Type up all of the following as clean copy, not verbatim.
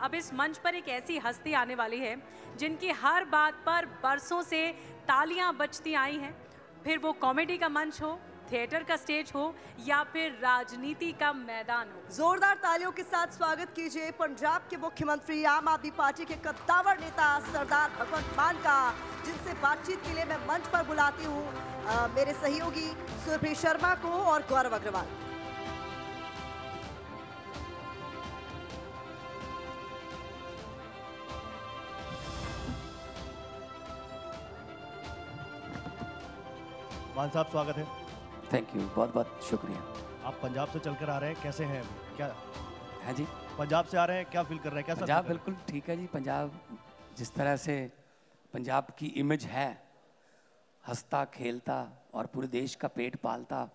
अब इस मंच पर एक ऐसी हस्ती आने वाली है जिनकी हर बात पर बरसों से तालियां बजती आई हैं। फिर वो कॉमेडी का मंच हो, थिएटर का स्टेज हो या फिर राजनीति का मैदान हो। जोरदार तालियों के साथ स्वागत कीजिए पंजाब के मुख्यमंत्री, आम आदमी पार्टी के कद्दावर नेता सरदार भगवंत मान का, जिनसे बातचीत के लिए मैं मंच पर बुलाती हूँ मेरे सहयोगी सुरभि शर्मा को और गौरव अग्रवाल। मान साहब स्वागत है। थैंक यू, बहुत बहुत शुक्रिया। आप पंजाब से चलकर आ रहे हैं, कैसे हैं क्या? है जी, पंजाब से आ रहे हैं, क्या फील कर रहे हैं? कैसा पंजाब बिल्कुल ठीक है जी। पंजाब जिस तरह से पंजाब की इमेज है, हंसता खेलता और पूरे देश का पेट पालता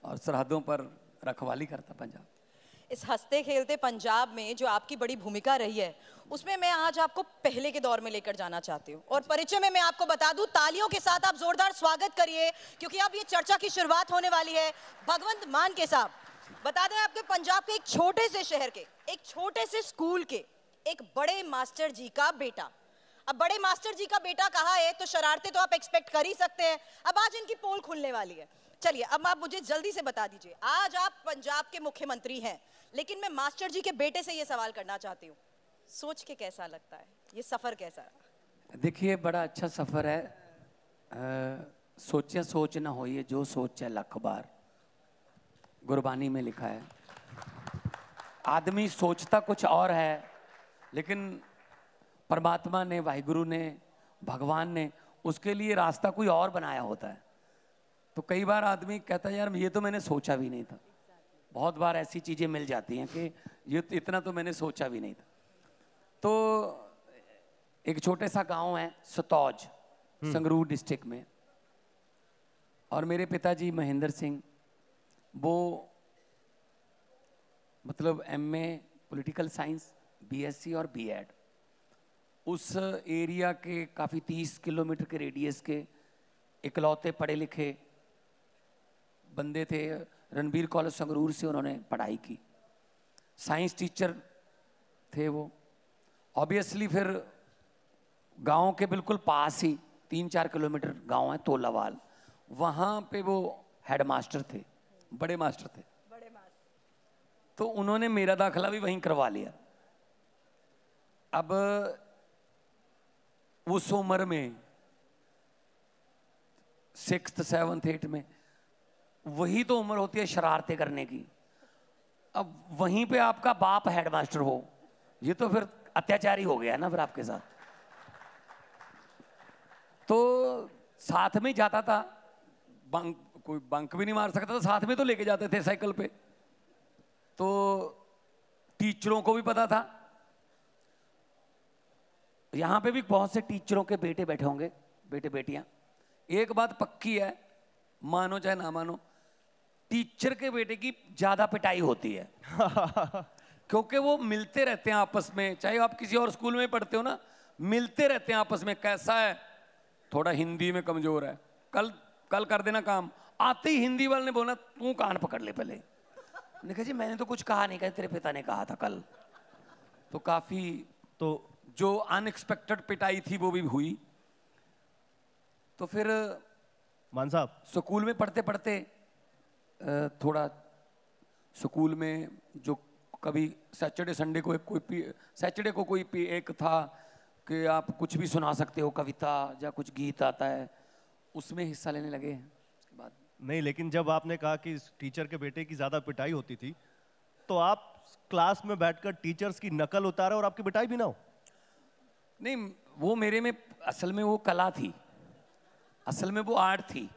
और सरहदों पर रखवाली करता पंजाब। इस हंसते खेलते पंजाब में जो आपकी बड़ी भूमिका रही है, उसमें मैं आज आपको पहले के दौर में लेकर जाना चाहती हूँ। और परिचय में मैं आपको बता दूं, तालियों के साथ आप जोरदार स्वागत करिए, क्योंकि अब ये चर्चा की शुरुआत होने वाली है भगवंत मान के साथ। बता दें आपके पंजाब के एक छोटे से शहर के, एक छोटे से स्कूल के, एक बड़े मास्टर जी का बेटा। अब बड़े मास्टर जी का बेटा कहा है तो शरारतें तो आप एक्सपेक्ट कर ही सकते हैं। अब आज इनकी पोल खुलने वाली है। चलिए, अब आप मुझे जल्दी से बता दीजिए, आज आप पंजाब के मुख्यमंत्री हैं, लेकिन मैं मास्टर जी के बेटे से ये सवाल करना चाहती हूँ, सोच के कैसा लगता है, ये सफर कैसा है? देखिए, बड़ा अच्छा सफर है। सोचे सोच ना होइए, जो सोचे लख बार, गुरबानी में लिखा है। आदमी सोचता कुछ और है, लेकिन परमात्मा ने, वाहिगुरु ने, भगवान ने उसके लिए रास्ता कोई और बनाया होता है। तो कई बार आदमी कहता है, यार ये तो मैंने सोचा भी नहीं था। बहुत बार ऐसी चीज़ें मिल जाती हैं कि ये इतना तो मैंने सोचा भी नहीं था। तो एक छोटे सा गांव है सतौज, संगरूर डिस्ट्रिक्ट में, और मेरे पिताजी महेंद्र सिंह, वो मतलब एमए पॉलिटिकल साइंस, बीएससी और बीएड, उस एरिया के काफ़ी 30 किलोमीटर के रेडियस के इकलौते पढ़े लिखे बंदे थे। रणबीर कॉलेज संगरूर से उन्होंने पढ़ाई की, साइंस टीचर थे वो। ऑब्वियसली फिर गांव के बिल्कुल पास ही 3-4 किलोमीटर गांव है तोलावाल, वहाँ पे वो हेड मास्टर थे, बड़े मास्टर थे। तो उन्होंने मेरा दाखिला भी वहीं करवा लिया। अब उस उम्र में 6th 7th 8th में वही तो उम्र होती है शरारतें करने की। अब वहीं पे आपका बाप हेडमास्टर हो, ये तो फिर अत्याचारी हो गया ना फिर आपके साथ। तो साथ में जाता था, कोई बंक भी नहीं मार सकता था, साथ में तो लेके जाते थे साइकिल पे। तो टीचरों को भी पता था, यहां पे भी बहुत से टीचरों के बेटे बैठे होंगे, बेटे बेटियां। एक बात पक्की है, मानो चाहे ना मानो, टीचर के बेटे की ज्यादा पिटाई होती है क्योंकि वो मिलते रहते हैं आपस में। चाहे आप किसी और स्कूल में पढ़ते हो ना, मिलते रहते हैं आपस में, कैसा है, थोड़ा हिंदी में कमजोर है, कल कर देना काम। आते ही हिंदी वाले ने बोला, तू कान पकड़ ले पहले। मैंने कहा जी मैंने तो कुछ कहा नहीं, कहा तेरे पिता ने कहा था कल। तो काफी, तो जो अनएक्सपेक्टेड पिटाई थी वो भी हुई। तो फिर मान साहब, स्कूल में पढ़ते पढ़ते थोड़ा स्कूल में जो कभी सैटरडे संडे को सैटरडे को कोई एक था कि आप कुछ भी सुना सकते हो, कविता या कुछ गीत आता है, उसमें हिस्सा लेने लगे। बाद नहीं, लेकिन जब आपने कहा कि टीचर के बेटे की ज्यादा पिटाई होती थी, तो आप क्लास में बैठकर टीचर्स की नकल उतारे और आपकी पिटाई भी ना हो? नहीं, वो मेरे में असल में वो कला थी, असल में वो आर्ट थी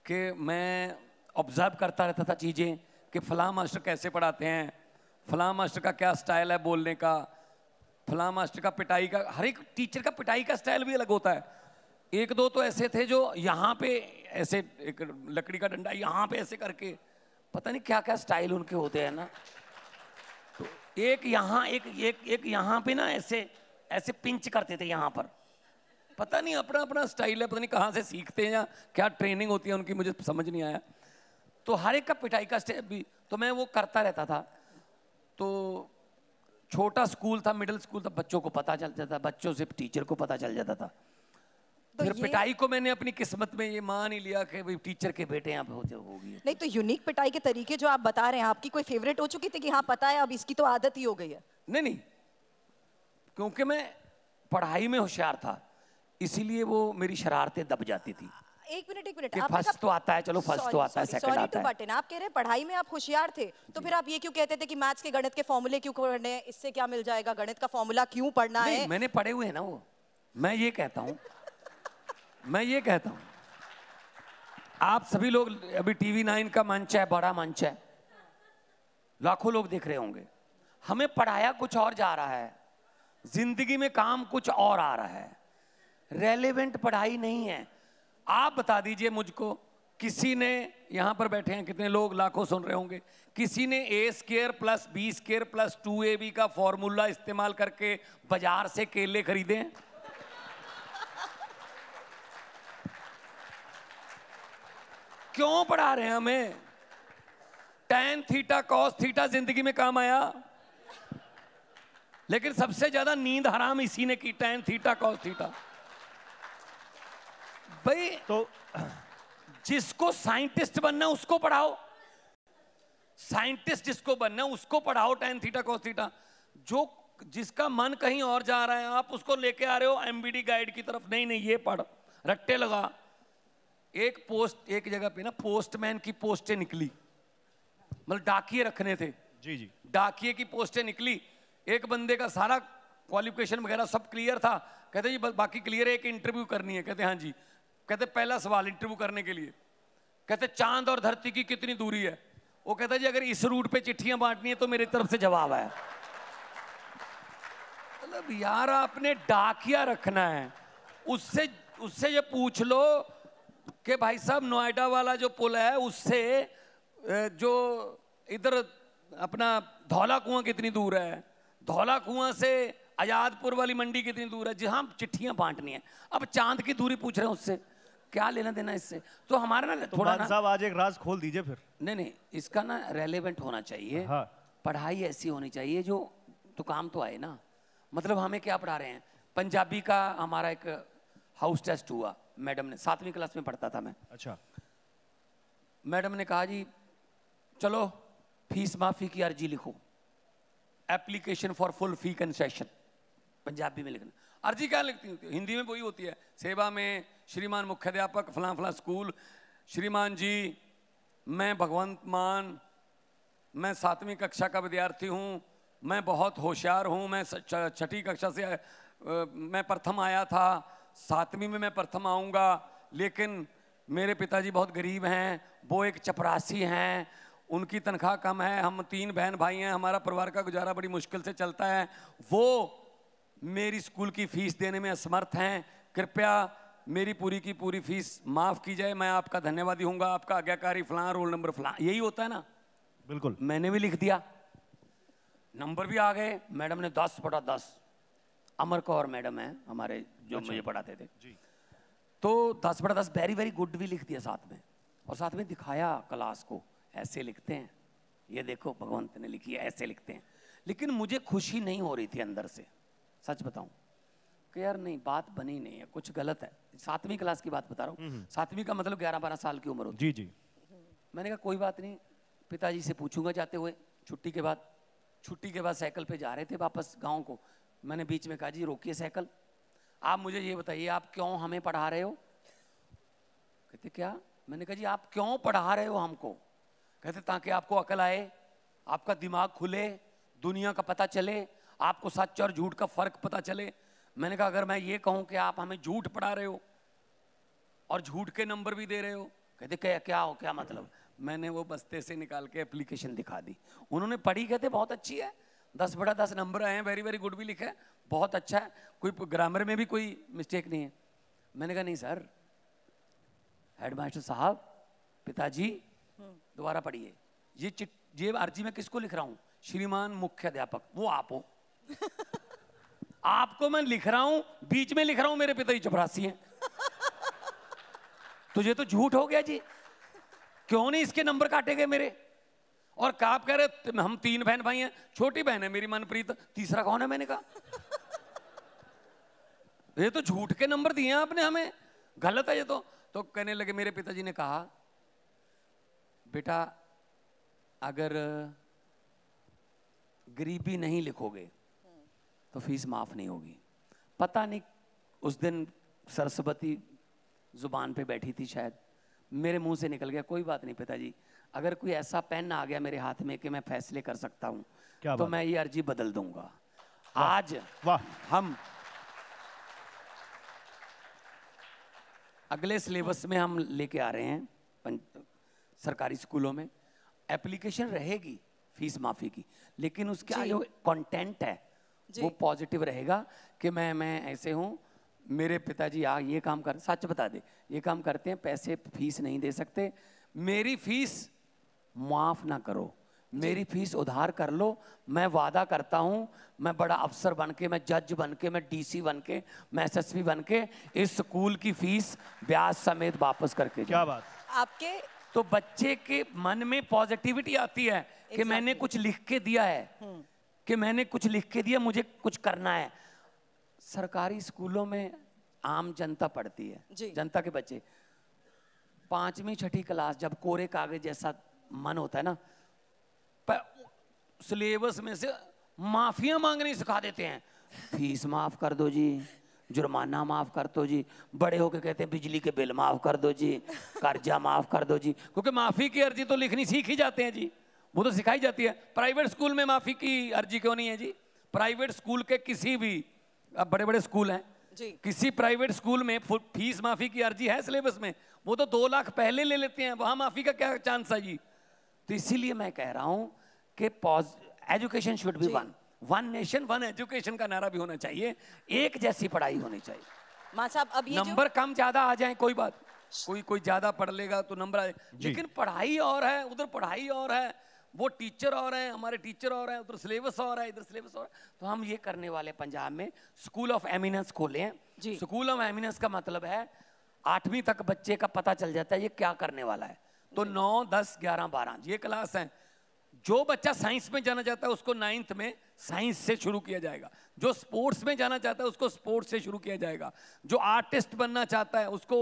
कि मैं ऑब्जर्व करता रहता था चीज़ें कि फलां मास्टर कैसे पढ़ाते हैं, फलां मास्टर का क्या स्टाइल है बोलने का, फलां मास्टर का पिटाई का, हर एक टीचर का पिटाई का स्टाइल भी अलग होता है। एक दो तो ऐसे थे जो यहाँ पे ऐसे एक लकड़ी का डंडा यहाँ पे ऐसे करके, पता नहीं क्या क्या स्टाइल उनके होते हैं ना। तो एक यहाँ एक यहाँ पे ना ऐसे ऐसे पिंच करते थे यहाँ पर, पता नहीं अपना अपना स्टाइल है, पता नहीं कहाँ से सीखते हैं या क्या ट्रेनिंग होती है उनकी, मुझे समझ नहीं आया। तो हर एक का पिटाई का स्टेप भी तो मैं वो करता रहता था। तो छोटा स्कूल था, मिडिल स्कूल था, बच्चों को पता चल जाता, बच्चों से टीचर को पता चल जाता था। तो फिर ये- पिटाई को मैंने अपनी किस्मत में ये मान ही लिया कि भाई टीचर के बेटे यहाँ पे होगी। नहीं तो यूनिक पिटाई के तरीके जो आप बता रहे हैं, आपकी कोई फेवरेट हो चुकी थी कि हाँ पता है अब इसकी तो आदत ही हो गई है? नहीं नहीं, क्योंकि मैं पढ़ाई में होशियार था, इसीलिए वो मेरी शरारतें दब जाती थी। एक मिनट कि फर्स्ट तो आता है, चलो फर्स्ट तो आता है, सेकंड आता है। बट आप कह रहे हैं पढ़ाई में आप होशियार थे, तो फिर आप ये क्यों कहते थे कि मैथ्स के गणित के फॉर्मूले क्यों पढ़ने हैं, इससे क्या मिल जाएगा, गणित का फॉर्मूला क्यों पढ़ना नहीं, है? मैंने पढ़े हुए हैं ना वो। मैं ये कहता हूँ आप सभी लोग, अभी टीवी 9 का मंच है, बड़ा मंच है, लाखों लोग देख रहे होंगे। हमें पढ़ाया कुछ और जा रहा है, जिंदगी में काम कुछ और आ रहा है, रेलेवेंट पढ़ाई नहीं है। आप बता दीजिए मुझको, किसी ने, यहां पर बैठे हैं कितने लोग, लाखों सुन रहे होंगे, किसी ने A² + B² + 2AB का फॉर्मूला इस्तेमाल करके बाजार से केले खरीदे हैं? क्यों पढ़ा रहे हैं हमें? tan थीटा cos थीटा जिंदगी में काम आया, लेकिन सबसे ज्यादा नींद हराम इसी ने की, tan थीटा cos थीटा। भाई तो जिसको साइंटिस्ट बनना है उसको पढ़ाओ, साइंटिस्ट जिसको बनना है उसको पढ़ाओ tan थीटा cos थीटा। जो जिसका मन कहीं और जा रहा है, आप उसको लेके आ रहे हो MBD गाइड की तरफ, नहीं नहीं ये पढ़, रट्टे लगा। एक जगह पे ना पोस्टमैन की पोस्टें निकली, मतलब डाकिये रखने थे, जी जी, डाकिये की पोस्टें निकली। एक बंदे का सारा क्वालिफिकेशन वगैरह सब क्लियर था, कहते जी बाकी क्लियर है, एक इंटरव्यू करनी है। कहते हाँ जी। कहते पहला सवाल इंटरव्यू करने के लिए, कहते चांद और धरती की कितनी दूरी है? वो कहता जी अगर इस रूट पे चिट्ठियां बांटनी है तो मेरी तरफ से जवाब है। मतलब यार आपने डाकिया रखना है, उससे ये पूछ लो कि भाई साहब नोएडा वाला जो पुल है उससे जो इधर अपना धौला कुआं कितनी दूर है, धौला कुआं से आजादपुर वाली मंडी कितनी दूर है, जहां चिट्ठियां बांटनी है। अब चांद की दूरी पूछ रहे हैं, उससे क्या लेना देना इससे? तो हमारा ना तो थोड़ा मान साहब आज एक राज खोल दीजिए फिर। नहीं, इसका ना रेलेवेंट होना चाहिए। हाँ। पढ़ाई ऐसी होनी चाहिए जो तो काम तो आए ना। मतलब हमें क्या पढ़ा रहे हैं? पंजाबी का हमारा एक हाउस टेस्ट हुआ, मैडम ने, 7वीं क्लास में पढ़ता था मैं। अच्छा। मैडम ने कहा जी चलो फीस माफी की अर्जी लिखो, application for full fee concession, Punjabi में लिखना। अर्जी क्या लिखती होती है? हिंदी में वही होती है, सेवा में श्रीमान मुख्याध्यापक फलां फलां स्कूल, श्रीमान जी मैं भगवंत मान, मैं 7वीं कक्षा का विद्यार्थी हूँ, मैं बहुत होशियार हूँ, मैं 6ठी कक्षा से मैं प्रथम आया था, 7वीं में मैं प्रथम आऊँगा, लेकिन मेरे पिताजी बहुत गरीब हैं, वो एक चपरासी हैं, उनकी तनख्वाह कम है, हम 3 बहन भाई हैं, हमारा परिवार का गुजारा बड़ी मुश्किल से चलता है, वो मेरी स्कूल की फीस देने में असमर्थ हैं, कृपया मेरी पूरी की पूरी फीस माफ़ की जाए, मैं आपका धन्यवादी हूँगा, आपका आज्ञाकारी फलां, रोल नंबर फलां। यही होता है ना? बिल्कुल। मैंने भी लिख दिया, नंबर भी आ गए। मैडम ने 10/10, अमर कौर मैडम है हमारे जो मुझे पढ़ाते थे जी। तो 10/10 वेरी वेरी गुड भी लिख दिया साथ में, और साथ में दिखाया क्लास को, ऐसे लिखते हैं, ये देखो भगवंत ने लिखी है, ऐसे लिखते हैं। लेकिन मुझे खुशी नहीं हो रही थी अंदर से, सच बताऊं कि यार नहीं, बात बनी नहीं है, कुछ गलत है। 7वीं क्लास की बात बता रहा हूँ, 7वीं का मतलब 11-12 साल की उम्र होती। जी जी। मैंने कहा कोई बात नहीं, पिताजी से पूछूंगा जाते हुए। छुट्टी के बाद साइकिल पे जा रहे थे वापस गांव को, मैंने बीच में कहा जी रोकिए साइकिल, आप मुझे ये बताइए आप क्यों हमें पढ़ा रहे हो? कहते क्या? मैंने कहा जी आप क्यों पढ़ा रहे हो हमको? कहते ताकि आपको अकल आए, आपका दिमाग खुले, दुनिया का पता चले, आपको सच और झूठ का फर्क पता चले। मैंने कहा अगर मैं ये कहूं कि आप हमें झूठ पढ़ा रहे हो और झूठ के नंबर भी दे रहे हो? कहते क्या मतलब? मैंने वो बस्ते से निकाल के एप्लीकेशन दिखा दी, उन्होंने पढ़ी, कहते बहुत अच्छी है, 10/10 नंबर आए हैं, वेरी वेरी गुड भी लिखा है, बहुत अच्छा है, कोई ग्रामर में भी कोई मिस्टेक नहीं है। मैंने कहा नहीं सर, हेडमास्टर साहब, पिताजी दोबारा पढ़िए, ये अर्जी में किसको लिख रहा हूं? श्रीमान मुख्याध्यापक, वो आप हो। आपको मैं लिख रहा हूं, बीच में लिख रहा हूं मेरे पिताजी चपरासी हैं। तो ये तो झूठ हो गया जी, क्यों नहीं इसके नंबर काटे गए मेरे? और आप कह रहे हम 3 बहन भाई हैं, छोटी बहन है मेरी मनप्रीत, तीसरा कौन है? मैंने कहा ये तो झूठ के नंबर दिए हैं आपने हमें, गलत है ये तो कहने लगे, मेरे पिताजी ने कहा बेटा अगर गरीबी नहीं लिखोगे तो फीस माफ नहीं होगी। पता नहीं उस दिन सरस्वती जुबान पे बैठी थी शायद, मेरे मुंह से निकल गया, कोई बात नहीं पिताजी, अगर कोई ऐसा पेन आ गया मेरे हाथ में कि मैं फैसले कर सकता हूं तो मैं ये अर्जी बदल दूंगा। आज हम अगले सिलेबस में हम लेके आ रहे हैं सरकारी स्कूलों में एप्लीकेशन रहेगी फीस माफी की, लेकिन उसका जो कंटेंट है वो पॉजिटिव रहेगा कि मैं ऐसे हूं, मेरे पिताजी ये काम कर, सच बता दे, ये काम करते हैं, पैसे फीस नहीं दे सकते, मेरी फीस माफ ना करो, मेरी फीस उधार कर लो, मैं वादा करता हूं मैं बड़ा अफसर बन के, मैं जज बन के, मैं डीसी बन के, मैं एसएसपी बन के इस स्कूल की फीस ब्याज समेत वापस करके। क्या बात आपके तो बच्चे के मन में पॉजिटिविटी आती है कि मैंने कुछ लिख के दिया है, कि मैंने कुछ लिख के दिया, मुझे कुछ करना है। सरकारी स्कूलों में आम जनता पढ़ती है, जनता के बच्चे 5वीं 6ठी क्लास जब कोरे कागज जैसा मन होता है ना, सिलेबस में से माफिया मांगनी सिखा देते हैं, फीस माफ कर दो जी, जुर्माना माफ कर दो जी, बड़े होके कहते हैं बिजली के बिल माफ कर दो जी, कर्जा माफ कर दो जी, क्योंकि माफी की अर्जी तो लिखनी सीख ही जाते हैं जी, वो तो सिखाई जाती है। प्राइवेट स्कूल में माफी की अर्जी क्यों नहीं है जी? प्राइवेट स्कूल के किसी भी, अब बड़े बड़े स्कूल हैं जी, किसी प्राइवेट स्कूल में फीस माफी की अर्जी है सिलेबस में, वो तो 2 लाख पहले ले लेते हैं, वहां माफी का क्या चांस है जी? तो इसीलिए मैं कह रहा हूं कि education should be one nation one education का नारा भी होना चाहिए, एक जैसी पढ़ाई होनी चाहिए। मां साहब अब ये नंबर कम ज्यादा आ जाए कोई बात, कोई ज्यादा पढ़ लेगा तो नंबर आ जाए, लेकिन पढ़ाई और है, उधर पढ़ाई और है, वो टीचर और हैं, हमारे टीचर और हैं, उधर सिलेबस और है, इधर सिलेबस और है। तो हम ये करने वाले पंजाब में स्कूल ऑफ एमिनेंस खोले हैं। स्कूल ऑफ एमिनेंस का मतलब है 8वीं तक बच्चे का पता चल जाता है ये क्या करने वाला है, तो 9, 10, 11, 12 ये क्लास है। जो बच्चा साइंस में जाना चाहता है उसको 9th में साइंस से शुरू किया जाएगा, जो स्पोर्ट्स में जाना चाहता है उसको स्पोर्ट्स से शुरू किया जाएगा, जो आर्टिस्ट बनना चाहता है उसको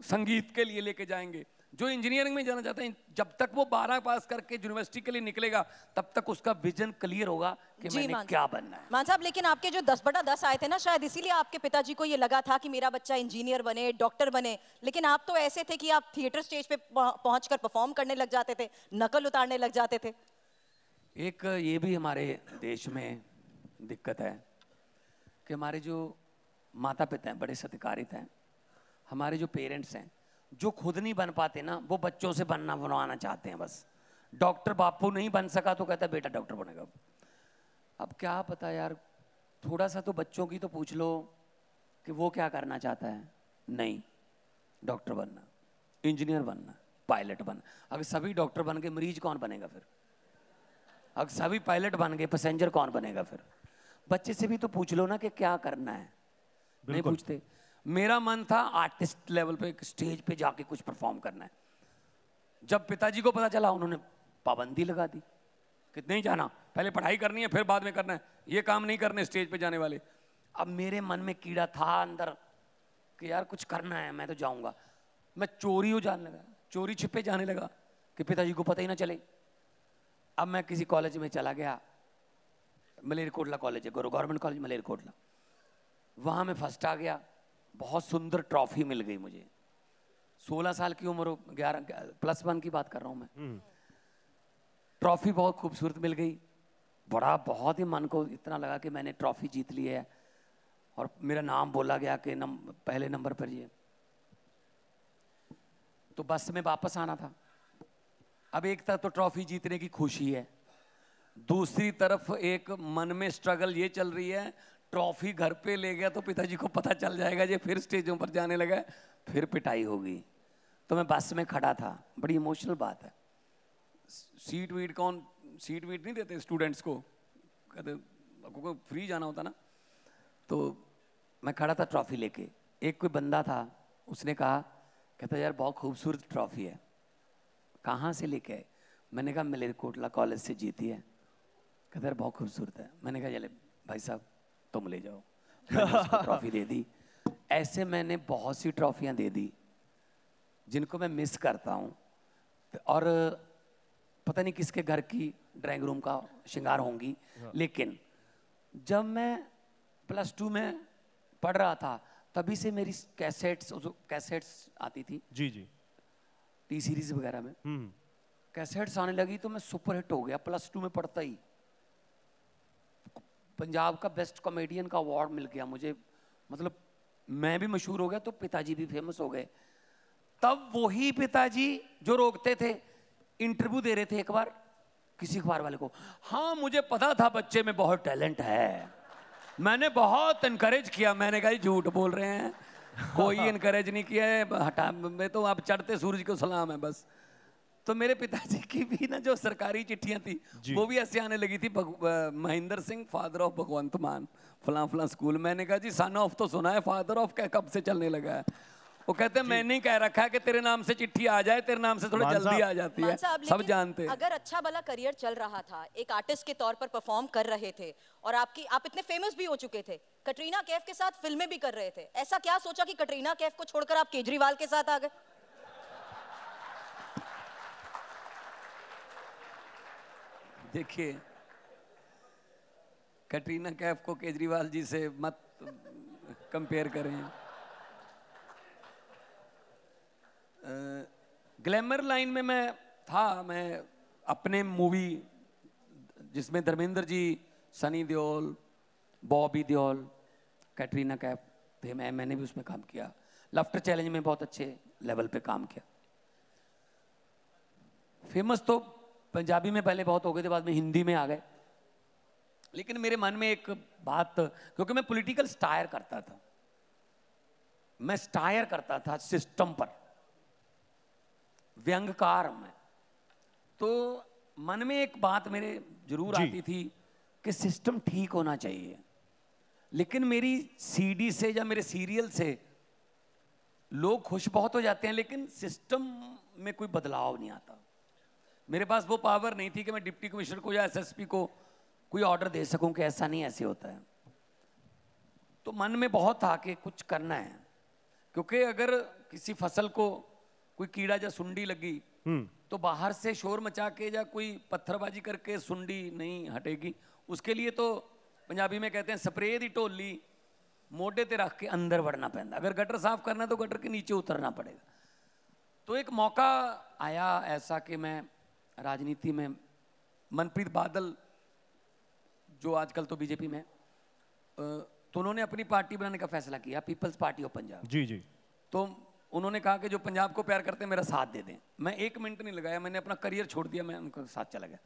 संगीत के लिए लेके जाएंगे, जो इंजीनियरिंग में जाना चाहता है, जब तक वो 12 पास करके यूनिवर्सिटी के लिए निकलेगा तब तक उसका विजन क्लियर होगा कि मैंने क्या बनना है। मान साहब, लेकिन आपके जो 10/10 आए थे ना, शायद इसीलिए आपके पिताजी को ये लगा था कि मेरा बच्चा इंजीनियर बने, डॉक्टर बने, लेकिन आप तो ऐसे थे कि आप थिएटर स्टेज पे पहुंचकर परफॉर्म करने लग जाते थे, नकल उतारने लग जाते थे। एक ये भी हमारे देश में दिक्कत है कि हमारे जो माता पिता हैं बड़े सत्कारित हैं, हमारे जो पेरेंट्स हैं जो खुद नहीं बन पाते ना, वो बच्चों से बनवाना चाहते हैं। बस डॉक्टर बापू नहीं बन सका तो कहता है बेटा डॉक्टर बनेगा। अब क्या पता यार, थोड़ा सा तो बच्चों की तो पूछ लो कि वो क्या करना चाहता है। नहीं, डॉक्टर बनना, इंजीनियर बनना, पायलट बनना। अगर सभी डॉक्टर बन गए मरीज कौन बनेगा फिर? अगर सभी पायलट बन गए पैसेंजर कौन बनेगा फिर? बच्चे से भी तो पूछ लो ना कि क्या करना है। नहीं पूछते। मेरा मन था आर्टिस्ट लेवल पे स्टेज पे जाके कुछ परफॉर्म करना है। जब पिताजी को पता चला उन्होंने पाबंदी लगा दी कि नहीं जाना, पहले पढ़ाई करनी है फिर बाद में करना है, ये काम नहीं करने स्टेज पे जाने वाले। अब मेरे मन में कीड़ा था अंदर कि यार कुछ करना है, मैं तो जाऊंगा। मैं चोरी हो जाने लगा, चोरी छिपे जाने लगा कि पिताजी को पता ही ना चले। अब मैं किसी कॉलेज में चला गया, मलेरकोटला कॉलेज है, गवर्नमेंट कॉलेज मलेरकोटला, वहाँ मैं फर्स्ट आ गया। बहुत सुंदर ट्रॉफी मिल गई मुझे। 16 साल की उम्र, 11 +1 की बात कर रहा हूँ मैं। ट्रॉफी बहुत खूबसूरत मिल गई, बहुत ही मन को इतना लगा कि मैंने ट्रॉफी जीत ली है। और मेरा नाम बोला गया कि पहले नंबर पर ये। तो बस में वापस आना था। अब एक तरफ तो ट्रॉफी जीतने की खुशी है, दूसरी तरफ एक मन में स्ट्रगल ये चल रही है, ट्रॉफी घर पे ले गया तो पिताजी को पता चल जाएगा, ये फिर स्टेजों पर जाने लगा, फिर पिटाई होगी। तो मैं बस में खड़ा था, बड़ी इमोशनल बात है। सीट वीट नहीं देते स्टूडेंट्स को, कहते आपको फ्री जाना होता ना। तो मैं खड़ा था ट्रॉफी लेके, एक कोई बंदा था, उसने कहा, कहता यार बहुत खूबसूरत ट्रॉफी है, कहाँ से लेके आए? मैंने कहा मलेरकोटला कॉलेज से जीती है। कहता है बहुत खूबसूरत है। मैंने कहा चले भाई साहब तुम ले जाओ। मैंने उसको ट्रॉफी दे दी। ऐसे मैंने बहुत सी ट्रॉफियाँ दे दी जिनको मैं मिस करता हूँ, और पता नहीं किसके घर की ड्राइंग रूम का श्रृंगार होंगी। लेकिन जब मैं +2 में पढ़ रहा था तभी से मेरी कैसेट्स आती थी जी जी। टी सीरीज वगैरह में कैसेट्स आने लगी तो मैं सुपर हिट हो गया +2 में पढ़ता ही। पंजाब का बेस्ट कॉमेडियन का अवार्ड मिल गया मुझे, मतलब मैं भी मशहूर हो गया तो पिताजी भी फेमस हो गए। तब वही पिताजी जो रोकते थे इंटरव्यू दे रहे थे एक बार किसी अखबार वाले को। हाँ मुझे पता था बच्चे में बहुत टैलेंट है, मैंने बहुत इनकरेज किया। मैंने कहा झूठ बोल रहे हैं, कोई इनकरेज नहीं किया है, हटा मैं तो आप चढ़ते सूरज को सलाम है बस। तो मेरे पिताजी की भी ना जो सरकारी चिट्ठियां थी वो भी ऐसे आने लगी थी, महेंद्र सिंह फादर ऑफ भगवंत मान फलां फलां स्कूल। मैंने कहा जी सन ऑफ तो सुना है, फादर ऑफ क्या कब से चलने लगा है। वो कहते हैं मैंने ही कह रखा है कि तेरे नाम से चिट्ठी आ जाए, तेरे नाम से थोड़ी जल्दी आ जाती है, सब जानते हैं। अगर अच्छा भला करियर चल रहा था, एक आर्टिस्ट के तौर पर परफॉर्म कर रहे थे और आप इतने फेमस भी हो चुके थे, कटरीना कैफ के साथ फिल्में भी कर रहे थे, ऐसा क्या सोचा कि कटरीना कैफ को छोड़कर आप केजरीवाल के साथ आ गए? देखिए कटरीना कैफ को केजरीवाल जी से मत कंपेयर करें। ग्लैमर लाइन में मैं था, मैं अपने मूवी जिसमें धर्मेंद्र जी, सनी देओल, बॉबी देओल, कैटरीना कैफ थे, मैंने भी उसमें काम किया। लाफ्टर चैलेंज में बहुत अच्छे लेवल पे काम किया। फेमस तो पंजाबी में पहले बहुत हो गए थे, बाद में हिंदी में आ गए। लेकिन मेरे मन में एक बात, क्योंकि मैं पॉलिटिकल स्टायर करता था, मैं स्टायर करता था सिस्टम पर, व्यंगकार में, तो मन में एक बात मेरे जरूर आती थी कि सिस्टम ठीक होना चाहिए। लेकिन मेरी सीडी से या मेरे सीरियल से लोग खुश बहुत हो जाते हैं, लेकिन सिस्टम में कोई बदलाव नहीं आता। मेरे पास वो पावर नहीं थी कि मैं डिप्टी कमिश्नर को या एसएसपी को कोई ऑर्डर दे सकूं कि ऐसा नहीं ऐसे होता है। तो मन में बहुत था कि कुछ करना है, क्योंकि अगर किसी फसल को कोई कीड़ा या सुंडी लगी तो बाहर से शोर मचा के या कोई पत्थरबाजी करके सुंडी नहीं हटेगी। उसके लिए तो पंजाबी में कहते हैं स्प्रे दी ढोली मोढे ते रख के अंदर वड़ना पैंदा। अगर गटर साफ करना है तो गटर के नीचे उतरना पड़ेगा। तो एक मौका आया ऐसा कि मैं राजनीति में, मनप्रीत बादल जो आजकल तो बीजेपी में, तो उन्होंने अपनी पार्टी बनाने का फैसला किया, पीपल्स पार्टी ऑफ पंजाब। जी जी। तो उन्होंने कहा कि जो पंजाब को प्यार करते हैं मेरा साथ दे दें। मैं 1 मिनट नहीं लगाया, मैंने अपना करियर छोड़ दिया, मैं उनके साथ चला गया।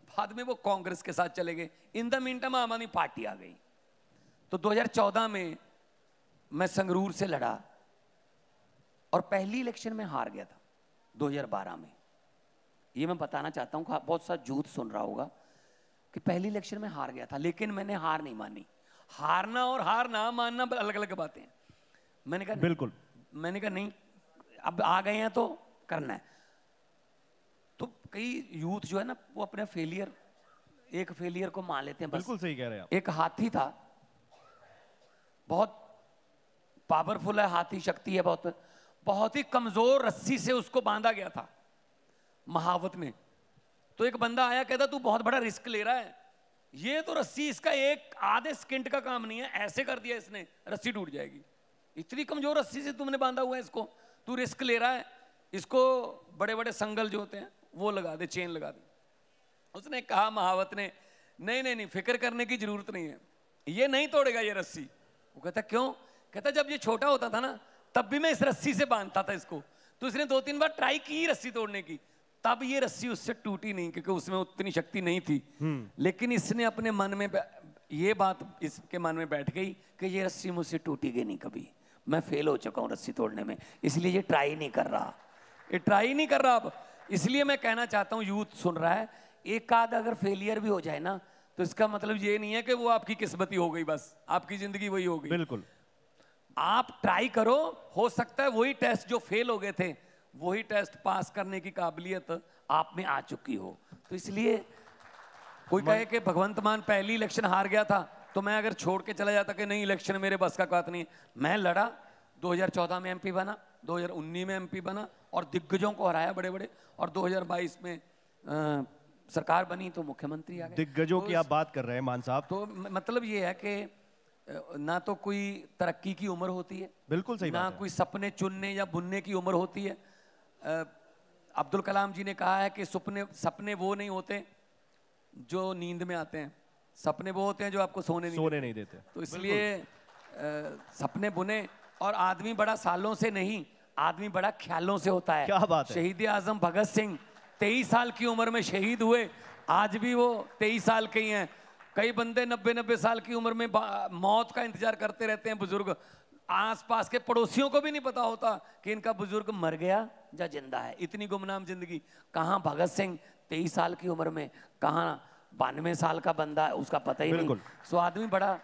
बाद में वो कांग्रेस के साथ चले गए। इन द मीन टाइम आम आदमी पार्टी आ गई। तो 2014 में मैं संगरूर से लड़ा और पहली इलेक्शन में हार गया था 2012 में। ये मैं बताना चाहता हूँ, बहुत सा झूठ सुन रहा होगा कि पहली इलेक्शन में हार गया था, लेकिन मैंने हार नहीं मानी। हारना और हार ना मानना अलग अलग बातें हैं। मैंने कहा बिल्कुल, मैंने कहा नहीं, अब आ गए हैं तो करना है। तो कई यूथ जो है ना वो अपने फेलियर, एक फेलियर को मान लेते हैं बस। बिल्कुल सही कह रहे हैं आप। एक हाथी था, बहुत पावरफुल है हाथी, शक्ति है बहुत, बहुत ही कमजोर रस्सी से उसको बांधा गया था महावत में। तो एक बंदा आया, कहता तू बहुत बड़ा रिस्क ले रहा है, ये तो रस्सी इसका एक आधे सेकंड का काम नहीं है, ऐसे कर दिया इसने रस्सी टूट जाएगी। इतनी कमजोर रस्सी से तुमने बांधा हुआ है इसको, तू रिस्क ले रहा है, इसको बड़े बड़े संगल जो होते हैं वो लगा दे, चेन लगा दे। उसने कहा महावत ने, नहीं नहीं नहीं, फिक्र करने की जरूरत नहीं है, ये नहीं तोड़ेगा ये रस्सी। वो कहता क्यों? कहता जब ये छोटा होता था ना तब भी मैं इस रस्सी से बांधता था इसको, तो इसने 2-3 बार ट्राई की रस्सी तोड़ने की, तब ये रस्सी उससे टूटी नहीं, क्योंकि उसमें उतनी शक्ति नहीं थी। लेकिन इसने अपने मन में, ये बात इसके मन में बैठ गई कि ये रस्सी मुझसे टूटेगी नहीं कभी, मैं फेल हो चुका हूँ रस्सी तोड़ने में, इसलिए ये ट्राई नहीं कर रहा, ये ट्राई नहीं कर रहा अब। इसलिए मैं कहना चाहता हूँ, यूथ सुन रहा है, एक आध अगर फेलियर भी हो जाए ना तो इसका मतलब ये नहीं है कि वो आपकी किस्मती हो गई, बस आपकी जिंदगी वही हो गई। बिल्कुल, आप ट्राई करो, हो सकता है वही टेस्ट जो फेल हो गए थे वही टेस्ट पास करने की काबिलियत आप में आ चुकी हो। तो इसलिए कोई कहे कि भगवंत मान पहली इलेक्शन हार गया था, तो मैं अगर छोड़ के चला जाता कि नहीं इलेक्शन मेरे बस का बात नहीं, मैं लड़ा, 2014 में एमपी बना, 2019 में एमपी बना और दिग्गजों को हराया बड़े बड़े, और 2022 में सरकार बनी तो मुख्यमंत्री आ गए। दिग्गजों तो की आप बात कर रहे हैं मान साहब, तो मतलब ये है कि ना तो कोई तरक्की की उम्र होती है, बिल्कुल सही ना बात है। कोई सपने चुनने या बुनने की उम्र होती है। अब्दुल कलाम जी ने कहा है कि सपने वो नहीं होते जो नींद में आते हैं, सपने वो होते हैं जो आपको सोने नहीं देते। तो इसलिए सपने बुने, और आदमी बड़ा सालों से नहीं, आदमी बड़ा ख्यालों से होता है। क्या बात है। शहीद आजम भगत सिंह 23 साल की उम्र में शहीद हुए, आज भी वो 23 साल के ही हैं। कई बंदे 90-90 साल की उम्र में मौत का इंतजार करते रहते हैं। बुजुर्ग आसपास के पड़ोसियों को भी नहीं पता होता कि इनका बुजुर्ग मर गया या जिंदा है। इतनी गुमनाम जिंदगी। कहाँ भगत सिंह 23 साल की उम्र में, कहाँ 92 साल का बंदा है, उसका पता ही नहीं। सो आदमी बड़ा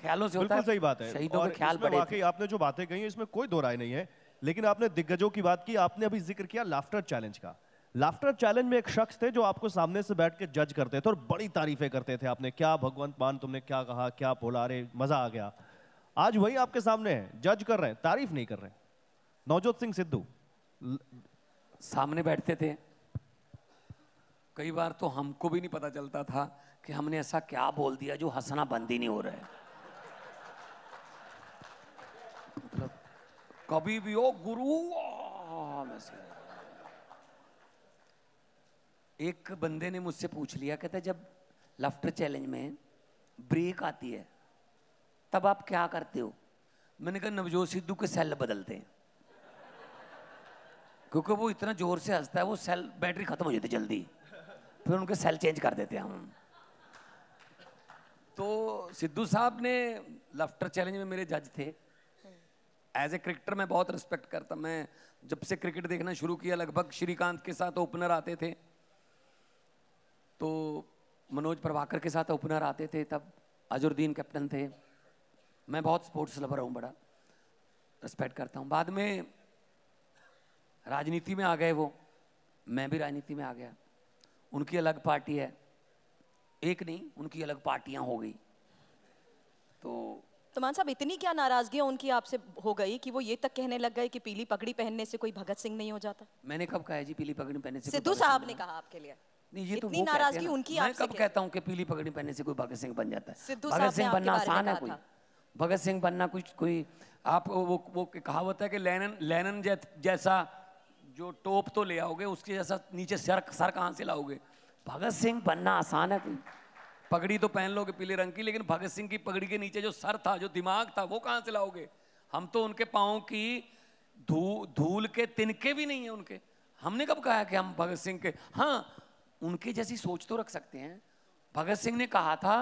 ख्यालों से होता है। बिल्कुल सही बात है। शहीदों के ख्याल इसमें बड़े वाकई आपने जो बातें कही इसमें कोई दो राय नहीं है, लेकिन आपने दिग्गजों की बात की, आपने अभी जिक्र किया लाफ्टर चैलेंज का। लाफ्टर चैलेंज में एक शख्स थे जो आपको सामने से बैठ के जज करते थे और बड़ी तारीफें करते थे। आपने क्या भगवंत मान, तुमने क्या कहा, क्या बोला, अरे मजा आ गया। आज वही आपके सामने है, जज कर रहे हैं, तारीफ नहीं कर रहे हैं। नवजोत सिंह सिद्धू सामने बैठते थे, कई बार तो हमको भी नहीं पता चलता था कि हमने ऐसा क्या बोल दिया जो हंसना बंद ही नहीं हो रहा है। मतलब कभी भी ओ गुरु एक बंदे ने मुझसे पूछ लिया, कहता जब लाफ्टर चैलेंज में ब्रेक आती है तब आप क्या करते हो? मैंने कहा नवजोत सिद्धू के सेल बदलते हैं, क्योंकि वो इतना जोर से हंसता है, वो सेल बैटरी खत्म हो जाती है जल्दी, फिर उनके सेल चेंज कर देते हैं हम। तो सिद्धू साहब ने लाफ्टर चैलेंज में मेरे जज थे। एज ए क्रिकेटर मैं बहुत रिस्पेक्ट करता। मैं जब से क्रिकेट देखना शुरू किया, लगभग श्रीकांत के साथ ओपनर आते थे, तो मनोज प्रभाकर के साथ ओपनर आते थे, तब अजहरुद्दीन कैप्टन थे। मैं बहुत स्पोर्ट्स लवर हूँ, बड़ा रिस्पेक्ट करता हूँ। बाद में राजनीति में आ गए वो, मैं भी राजनीति में आ गया। उनकी अलग पार्टी है, एक नहीं उनकी अलग पार्टियां हो गई। तो मान साहब इतनी क्या नाराजगी उनकी आपसे हो गई कि वो ये तक कहने लग गए कि पीली पगड़ी पहनने से कोई भगत सिंह नहीं हो जाता? मैंने कब कहा है जी पीली पगड़ी पहनने से? सिद्धू साहब ने कहा आपके लिए। नहीं, ये तो इतनी नाराजगी उनकी मैं आपसे कब कहता हूँ कि पीली पगड़ी पहनने से कोई भगत सिंह बन जाता है? सिद्धू भगत साहब सिंह ने बनना आपके बारे आसान में है? कहा कोई था। भगत सिंह बनना कुछ कोई आप वो कहावत है कि लेनन जैसा जो टोप तो ले आओगे, उसके जैसा नीचे सर कहाँ से लाओगे? भगत सिंह बनना आसान है? कोई पगड़ी तो पहन लोगे पीले रंग की, लेकिन भगत सिंह की पगड़ी के नीचे जो सर था, जो दिमाग था, वो कहाँ से लाओगे? हम तो उनके पाँव की धूल के तिनके भी नहीं है उनके। हमने कब कहा कि हम भगत सिंह के, हाँ उनके जैसी सोच तो रख सकते हैं। भगत सिंह ने कहा था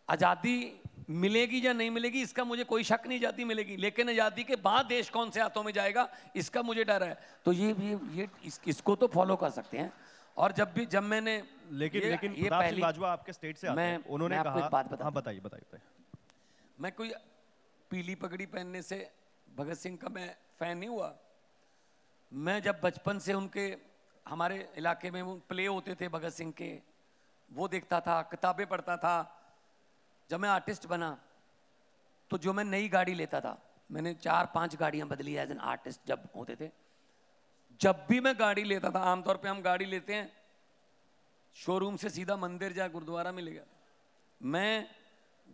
आज़ादी मिलेगी या नहीं मिलेगी इसका मुझे कोई शक नहीं, आज़ादी मिलेगी, लेकिन आज़ादी के बाद देश कौन से हाथों में जाएगा इसका मुझे डर है। तो ये इसको तो फॉलो कर सकते हैं। और जब मैंने लेकिन ये प्रताप सिंह बाजवा आपके स्टेट से आते हैं, उन्होंने आपको कहा, एक बात बता, हाँ बताइए। मैं कोई पीली पगड़ी पहनने से भगत सिंह का मैं फैन नहीं हुआ। मैं जब बचपन से उनके, हमारे इलाके में वो प्ले होते थे भगत सिंह के, वो देखता था, किताबें पढ़ता था। जब मैं आर्टिस्ट बना तो जो मैं नई गाड़ी लेता था, मैंने 4-5 गाड़ियां बदली एज एन आर्टिस्ट जब होते थे। जब भी मैं गाड़ी लेता था, आमतौर पे हम गाड़ी लेते हैं शोरूम से सीधा मंदिर या गुरुद्वारा मिलेगा, मैं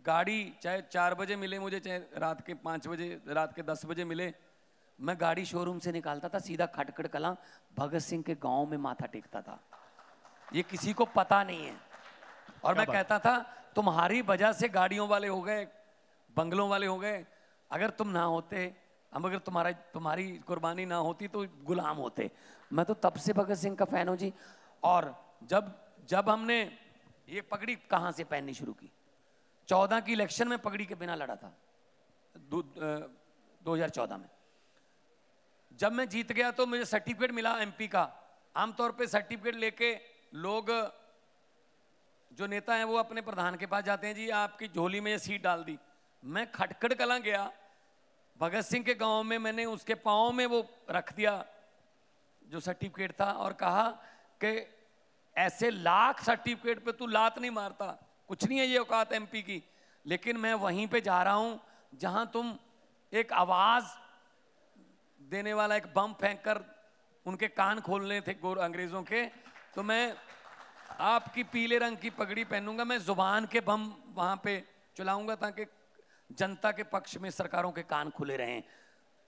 गाड़ी चाहे 4 बजे मिले मुझे, चाहे रात के 5 बजे, रात के 10 बजे मिले, मैं गाड़ी शोरूम से निकालता था, सीधा खटखड़ कलां भगत सिंह के गांव में माथा टेकता था। ये किसी को पता नहीं है। और मैं कहता था तुम्हारी वजह से गाड़ियों वाले हो गए, बंगलों वाले हो गए, अगर तुम ना होते, हम अगर तुम्हारी कुर्बानी ना होती तो गुलाम होते। मैं तो तब से भगत सिंह का फैन हूँ जी। और जब हमने ये पगड़ी कहाँ से पहननी शुरू की, 14 की इलेक्शन में पगड़ी के बिना लड़ा था 2014 में। जब मैं जीत गया तो मुझे सर्टिफिकेट मिला एमपी का। आमतौर पे सर्टिफिकेट लेके लोग, जो नेता हैं वो अपने प्रधान के पास जाते हैं, जी आपकी झोली में ये सीट डाल दी। मैं खटखड़ कलां गया, भगत सिंह के गांव में मैंने उसके पाँव में वो रख दिया जो सर्टिफिकेट था और कहा कि ऐसे लाख सर्टिफिकेट पे तू लात नहीं मारता, कुछ नहीं है ये औकात एमपी की, लेकिन मैं वहीं पे जा रहा हूं जहां तुम एक आवाज देने वाला एक बम फेंक कर उनके कान खोलने थे अंग्रेजों के, तो मैं आपकी पीले रंग की पगड़ी पहनूंगा, मैं जुबान के बम वहां पे चलाऊंगा ताकि जनता के पक्ष में सरकारों के कान खुले रहें।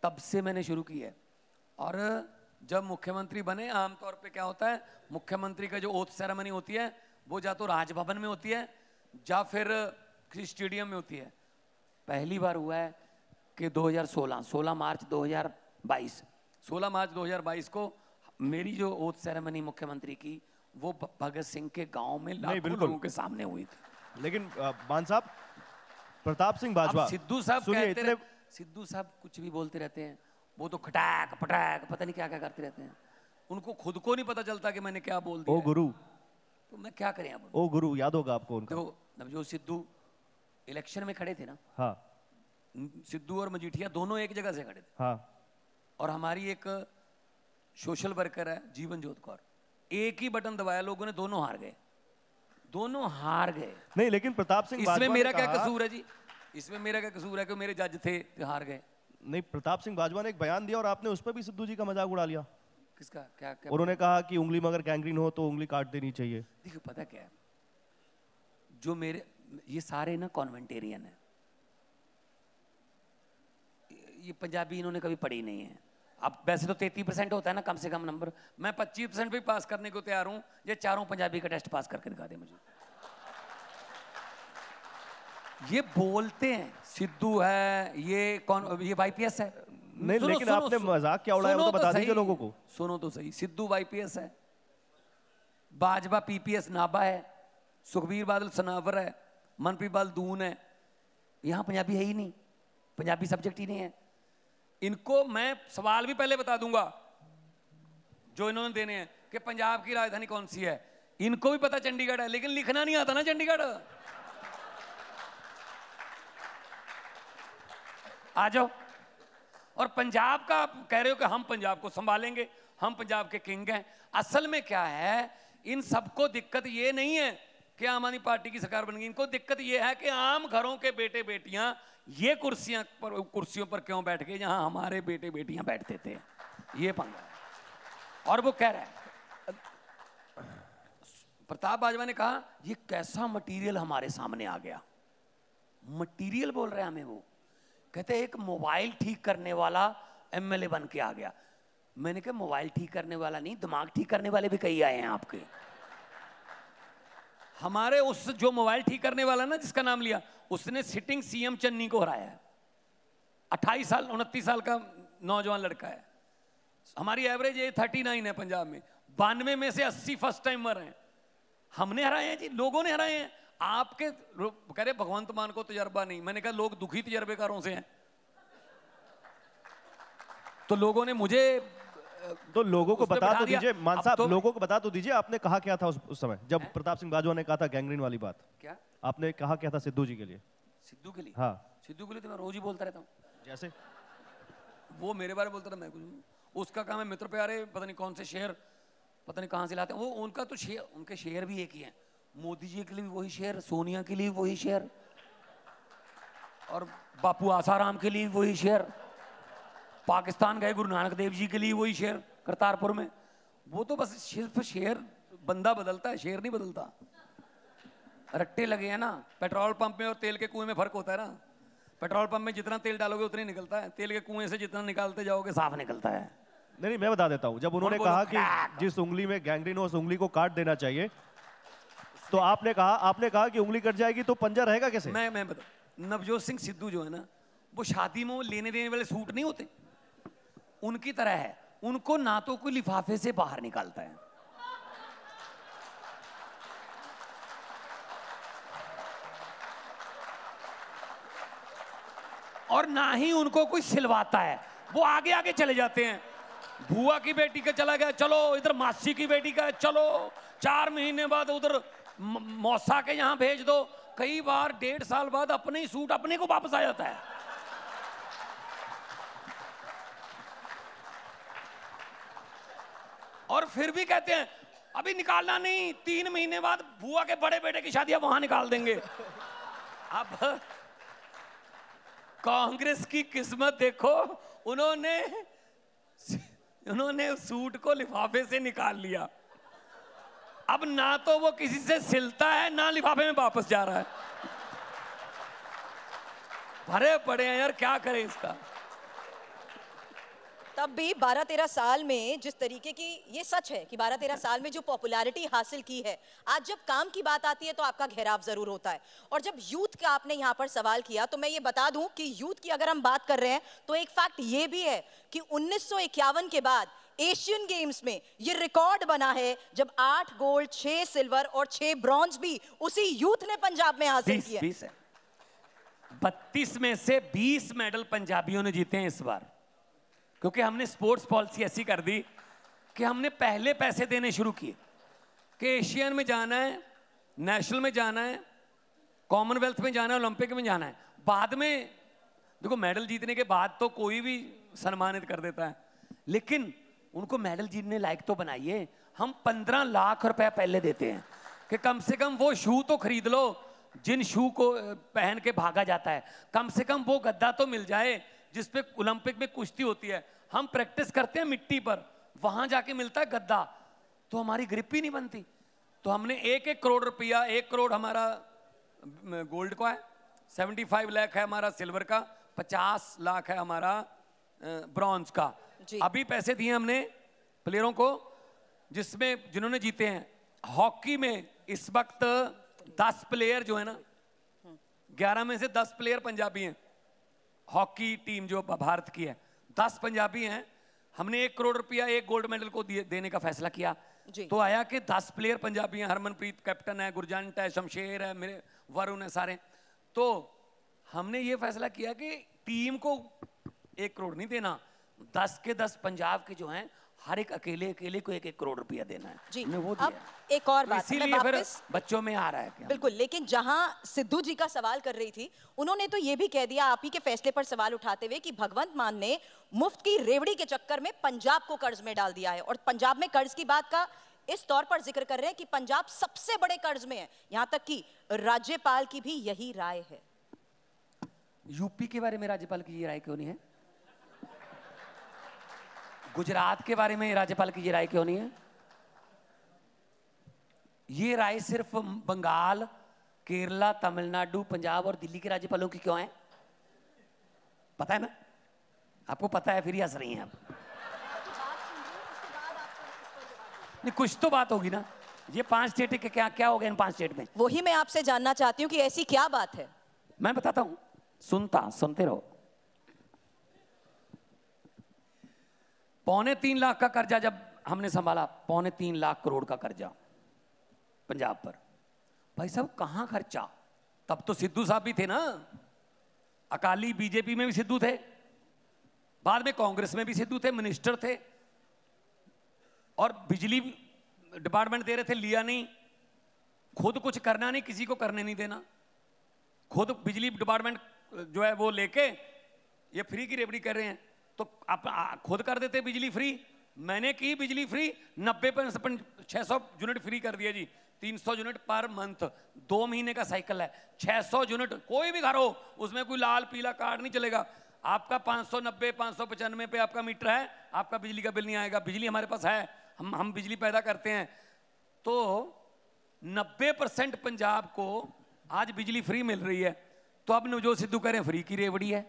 तब से मैंने शुरू की है। और जब मुख्यमंत्री बने, आमतौर पे क्या होता है, मुख्यमंत्री का जो ओथ सेरेमनी होती है वो या तो राजभवन में होती है या फिर किसी स्टेडियम में होती है। पहली बार हुआ है कि 16 मार्च 2022 को मेरी जो ओथ सेरेमनी मुख्यमंत्री की वो भगत सिंह के गांव में लाखों लोगों के सामने हुई थी। लेकिन मान साहब, प्रताप सिंह बाजवा, सिद्धू साहब सुनिए, कहते रहे, सिद्धू साहब कुछ भी बोलते रहते हैं, वो तो खटाक पटाक पता नहीं क्या क्या करते रहते हैं, उनको खुद को नहीं पता चलता कि मैंने क्या बोल दिया। ओ गुरु, तो मैं क्या करें अब? ओ गुरु याद होगा आपको उनका। तो नवजोत सिद्धू इलेक्शन में खड़े थे ना, हाँ, सिद्धू और मजीठिया दोनों एक जगह से खड़े थे। हाँ, और हमारी एक सोशल वर्कर है जीवन जोत कौर, एक ही बटन दबाया, लोगों ने दोनों हार गए, दोनों हार गए। नहीं, लेकिन प्रताप सिंह इसमें बाजवा मेरा ने क्या कहा- कसूर है जी? इसमें मेरा क्या कसूर है कि मेरे जज थे तो हार गए? नहीं, प्रताप सिंह बाजवा ने एक बयान दिया और आपने उस पर भी सिद्धू जी का मजाक उड़ा लिया। किसका? क्या क्या? उन्होंने कहा कि उंगली में अगर गैंग्रीन हो तो उंगली काट देनी चाहिए। देखो पता क्या है, जो मेरे ये सारे ना कॉन्वेंटेरियन है, ये पंजाबी इन्होंने कभी पढ़ी नहीं है। अब वैसे तो 33% होता है ना कम से कम नंबर, मैं 25% भी पास करने को तैयार हूं। ये चारों पंजाबी का टेस्ट पास करके दिखा दे मुझे। ये बोलते हैं सिद्धू है, ये वाईपीएस है। नहीं, लेकिन आपने मजाक क्या उड़ाया वो तो बता दीजिए लोगों को। सुनो तो सही, सिद्धू वाईपीएस है, बाजवा पीपीएस नाभा है, सुखबीर बादल सनावर है, मनप्रीत बादल दून है। यहां पंजाबी है ही नहीं, पंजाबी सब्जेक्ट ही नहीं है। इनको मैं सवाल भी पहले बता दूंगा जो इन्होंने देने हैं कि पंजाब की राजधानी कौन सी है। इनको भी पता चंडीगढ़ है, लेकिन लिखना नहीं आता ना चंडीगढ़। आ जाओ। और पंजाब का आप कह रहे हो कि हम पंजाब को संभालेंगे, हम पंजाब के किंग हैं। असल में क्या है, इन सबको दिक्कत ये नहीं है कि आम आदमी पार्टी की सरकार बन गई, इनको दिक्कत ये है कि आम घरों के बेटे बेटियां ये कुर्सियों पर क्यों बैठ गए जहां हमारे बेटे बेटियां बैठते थे। ये पंगा है। और वो कह रहा है, प्रताप बाजवा ने कहा ये कैसा मटेरियल हमारे सामने आ गया। मटेरियल बोल रहे हैं हमें, वो कहते हैं एक मोबाइल ठीक करने वाला एमएलए बन के आ गया। मैंने कहा मोबाइल ठीक करने वाला नहीं, दिमाग ठीक करने वाले भी कई आए हैं आपके। हमारे उस जो मोबाइल ठीक करने वाला ना जिसका नाम लिया, उसने सिटिंग सीएम चन्नी को हराया है। 28 साल 29 साल का नौजवान लड़का है। हमारी एवरेज एज 39 है पंजाब में, 92 में से 80 फर्स्ट टाइमर हैं। हमने हराए हैं जी, लोगों ने हराए हैं। आपके कह रहे भगवंत मान को तजर्बा नहीं, मैंने कहा लोग दुखी तजर्बेकारों से हैं। तो लोगों ने मुझे तो लोगों को बता तो दीजिए मान साहब, तो लोगों को बता तो दीजिए आपने कहा क्या था उस समय जब प्रताप सिंह बाजवा ने कहा था गैंग्रीन वाली बात। क्या आपने कहा क्या था सिद्धू जी के लिए? सिद्धू के लिए? हाँ, सिद्धू के लिए तो मैं रोज ही बोलता रहता हूँ। जैसे वो मेरे बारे में बोलता था, मैं कुछ, उसका काम है मित्र प्यारे, पता नहीं कौन से शेर पता नहीं कहाँ से लाते हैं वो। उनका तो शेर, उनके शेर भी एक ही हैं। मोदी जी के लिए भी वही शेर, सोनिया के लिए वही शेर, और बापू आसाराम के लिए वही शेर, पाकिस्तान गए गुरु नानक देव जी के लिए वही शेर करतारपुर में। वो तो बस सिर्फ शेर, बंदा बदलता है, शेर नहीं बदलता। रट्टे लगे हैं ना। पेट्रोल पंप में और तेल के कुएं में फर्क होता है ना। पेट्रोल पंप में जितना तेल डालोगे उतना ही निकलता है, तेल के कुएं से जितना निकालते जाओगे साफ निकलता है। नहीं, मैं बता देता हूँ। जब उन्होंने कहा कि जिस उंगली में गैंग्रीन हो उस उंगली को काट देना चाहिए, तो आपने कहा कि उंगली कट जाएगी तो पंजा रहेगा कैसे? मैं बता, नवजोत सिंह सिद्धू जो है ना, वो शादी में लेने देने वाले सूट नहीं होते, उनकी तरह है। उनको ना तो कोई लिफाफे से बाहर निकालता है, और ना ही उनको कोई सिलवाता है। वो आगे आगे चले जाते हैं। बुआ की बेटी का चला गया, चलो इधर मासी की बेटी का, चलो 4 महीने बाद उधर मौसा के यहां भेज दो। कई बार 1.5 साल बाद अपने ही सूट अपने को वापस आ जाता है। और फिर भी कहते हैं अभी निकालना नहीं, 3 महीने बाद बुआ के बड़े बेटे की शादी वहां निकाल देंगे। अब कांग्रेस की किस्मत देखो, उन्होंने उस सूट को लिफाफे से निकाल लिया। अब ना तो वो किसी से सिलता है, ना लिफाफे में वापस जा रहा है। भरे पड़े हैं यार, क्या करें इसका। तब भी 12-13 साल में जिस तरीके की, ये सच है कि 12-13 साल में जो पॉपुलैरिटी हासिल की है, आज जब काम की बात आती है तो आपका घेराव जरूर होता है। और जब यूथ का आपने यहाँ पर सवाल किया तो मैं ये बता दूं कि यूथ की अगर हम बात कर रहे हैं तो एक फैक्ट ये भी है कि 1951 के बाद एशियन गेम्स में ये रिकॉर्ड बना है जब 8 गोल्ड, 6 सिल्वर और 6 ब्रॉन्ज भी उसी यूथ ने पंजाब में हासिल किए। 32 में से 20 मेडल पंजाबियों ने जीते हैं इस बार, क्योंकि हमने स्पोर्ट्स पॉलिसी ऐसी कर दी कि हमने पहले पैसे देने शुरू किए कि एशियन में जाना है, नेशनल में जाना है, कॉमनवेल्थ में जाना है, ओलंपिक में जाना है। बाद में देखो मेडल जीतने के बाद तो कोई भी सम्मानित कर देता है, लेकिन उनको मेडल जीतने लायक तो बनाइए। हम 15 लाख रुपए पहले देते हैं कि कम से कम वो शू तो खरीद लो जिन शू को पहन के भागा जाता है, कम से कम वो गद्दा तो मिल जाए जिसपे ओलंपिक में कुश्ती होती है। हम प्रैक्टिस करते हैं मिट्टी पर, वहां जाके मिलता है गद्दा, तो हमारी ग्रिप ही नहीं बनती। तो हमने 1-1 करोड़ रुपया, 1 करोड़ हमारा गोल्ड का है, 75 लाख है हमारा सिल्वर का, 50 लाख है हमारा ब्रॉन्ज का। अभी पैसे दिए हमने प्लेयरों को जिन्होंने जीते हैं। हॉकी में इस वक्त 10 प्लेयर जो है ना, 11 में से 10 प्लेयर पंजाबी हैं। हॉकी टीम जो भारत की है 10 पंजाबी हैं। हमने 1 करोड़ रुपया 1 गोल्ड मेडल को देने का फैसला किया, तो आया कि 10 प्लेयर पंजाबी हैं। हरमनप्रीत कैप्टन है, गुरजंट है, शमशेर है, मेरे वरुण है सारे। तो हमने ये फैसला किया कि टीम को 1 करोड़ नहीं देना, 10 के 10 पंजाब के जो हैं हर एक अकेले को 1-1 करोड़ रुपया देना है जी। वो अब एक और बात, इसीलिए फिर बच्चों में आ रहा है क्या? बिल्कुल, लेकिन जहां सिद्धू जी का सवाल कर रही थी, उन्होंने तो ये भी कह दिया आप ही के फैसले पर सवाल उठाते हुए कि भगवंत मान ने मुफ्त की रेवड़ी के चक्कर में पंजाब को कर्ज में डाल दिया है। और पंजाब में कर्ज की बात का इस तौर पर जिक्र कर रहे हैं कि पंजाब सबसे बड़े कर्ज में है, यहां तक कि राज्यपाल की भी यही राय है। यूपी के बारे में राज्यपाल की ये राय क्यों नहीं है? गुजरात के बारे में राज्यपाल की ये राय क्यों नहीं है? ये राय सिर्फ बंगाल, केरला, तमिलनाडु, पंजाब और दिल्ली के राज्यपालों की क्यों है? पता है ना आपको? पता है फिर ही हंस रही हैं आप। नहीं, कुछ तो बात होगी ना। ये 5 स्टेट के क्या हो गया इन 5 स्टेट में? वही मैं आपसे जानना चाहती हूँ कि ऐसी क्या बात है। मैं बताता हूं, सुनते रहो। 3.25 लाख का कर्जा जब हमने संभाला, 3.25 लाख करोड़ का कर्जा पंजाब पर। भाई साहब कहां खर्चा? तब तो सिद्धू साहब भी थे ना, अकाली बीजेपी में भी सिद्धू थे, बाद में कांग्रेस में भी सिद्धू थे, मिनिस्टर थे, और बिजली डिपार्टमेंट दे रहे थे, लिया नहीं। खुद कुछ करना नहीं, किसी को करने नहीं देना। खुद बिजली डिपार्टमेंट जो है वो लेके ये फ्री की रेवड़ी कर रहे हैं, तो आप खुद कर देते बिजली फ्री। मैंने की बिजली फ्री, 90% 600 यूनिट फ्री कर दिया जी, 300 यूनिट पर मंथ, 2 महीने का साइकिल है। 600 यूनिट, कोई भी घर हो उसमें कोई लाल पीला कार्ड नहीं चलेगा। आपका 590 595 पे आपका मीटर है, आपका बिजली का बिल नहीं आएगा। बिजली हमारे पास है, हम बिजली पैदा करते हैं। तो 90% पंजाब को आज बिजली फ्री मिल रही है। तो अब नवजोत सिद्धू कह रहे हैं फ्री की रेवड़ी है।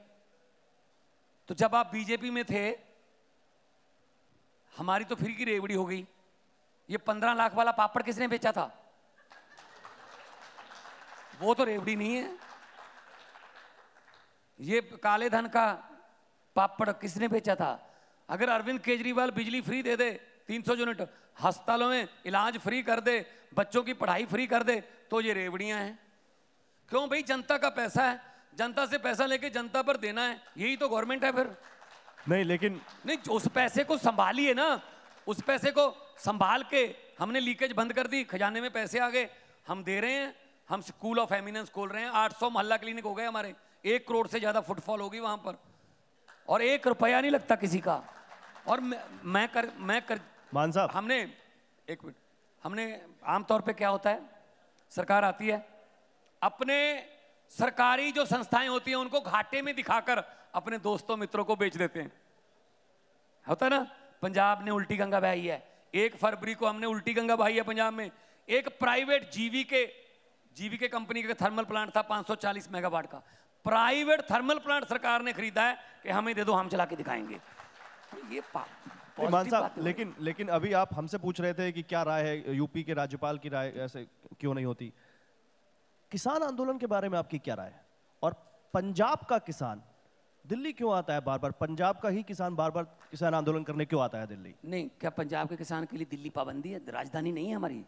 तो जब आप बीजेपी में थे, हमारी तो फ्री की रेवड़ी हो गई। ये 15 लाख वाला पापड़ किसने बेचा था? वो तो रेवड़ी नहीं है। ये काले धन का पापड़ किसने बेचा था? अगर अरविंद केजरीवाल बिजली फ्री दे दे, 300 यूनिट, अस्पतालों में इलाज फ्री कर दे, बच्चों की पढ़ाई फ्री कर दे, तो ये रेवड़ियां हैं। क्यों भाई? जनता का पैसा है, जनता से पैसा लेके जनता पर देना है, यही तो गवर्नमेंट है फिर। नहीं, लेकिन नहीं, उस पैसे को संभालिए ना। उस पैसे को संभाल के हमने लीकेज बंद कर दी, खजाने में पैसे आ गए, हम दे रहे हैं। हम स्कूल ऑफ एमिनेंस खोल रहे हैं, 800 मोहल्ला क्लिनिक हो गए हमारे, 1 करोड़ से ज्यादा फुटफॉल होगी वहां पर, और 1 रुपया नहीं लगता किसी का। और मान साहब, हमने एक मिनट, हमने आमतौर पे क्या होता है, सरकार आती है, अपने सरकारी जो संस्थाएं होती हैं उनको घाटे में दिखाकर अपने दोस्तों मित्रों को बेच देते हैं। होता है ना, पंजाब ने उल्टी गंगा बहाई है, 1 फरवरी को हमने उल्टी गंगा बहाई है पंजाब में। एक प्राइवेट जीवीके कंपनी का थर्मल प्लांट था 540 मेगावाट का, प्राइवेट थर्मल प्लांट सरकार ने खरीदा है कि हमें दे दो, हम चला के दिखाएंगे। ये मान साहब, लेकिन अभी आप हमसे पूछ रहे थे कि क्या राय है, यूपी के राज्यपाल की राय ऐसे क्यों नहीं होती। किसान आंदोलन के बारे में आपकी क्या राय है? और पंजाब का किसान दिल्ली क्यों आता है बार बार? पंजाब का ही किसान बार बार किसान आंदोलन करने क्यों आता है दिल्ली? नहीं, क्या पंजाब के किसान के लिए दिल्ली पाबंदी है? राजधानी नहीं है हमारी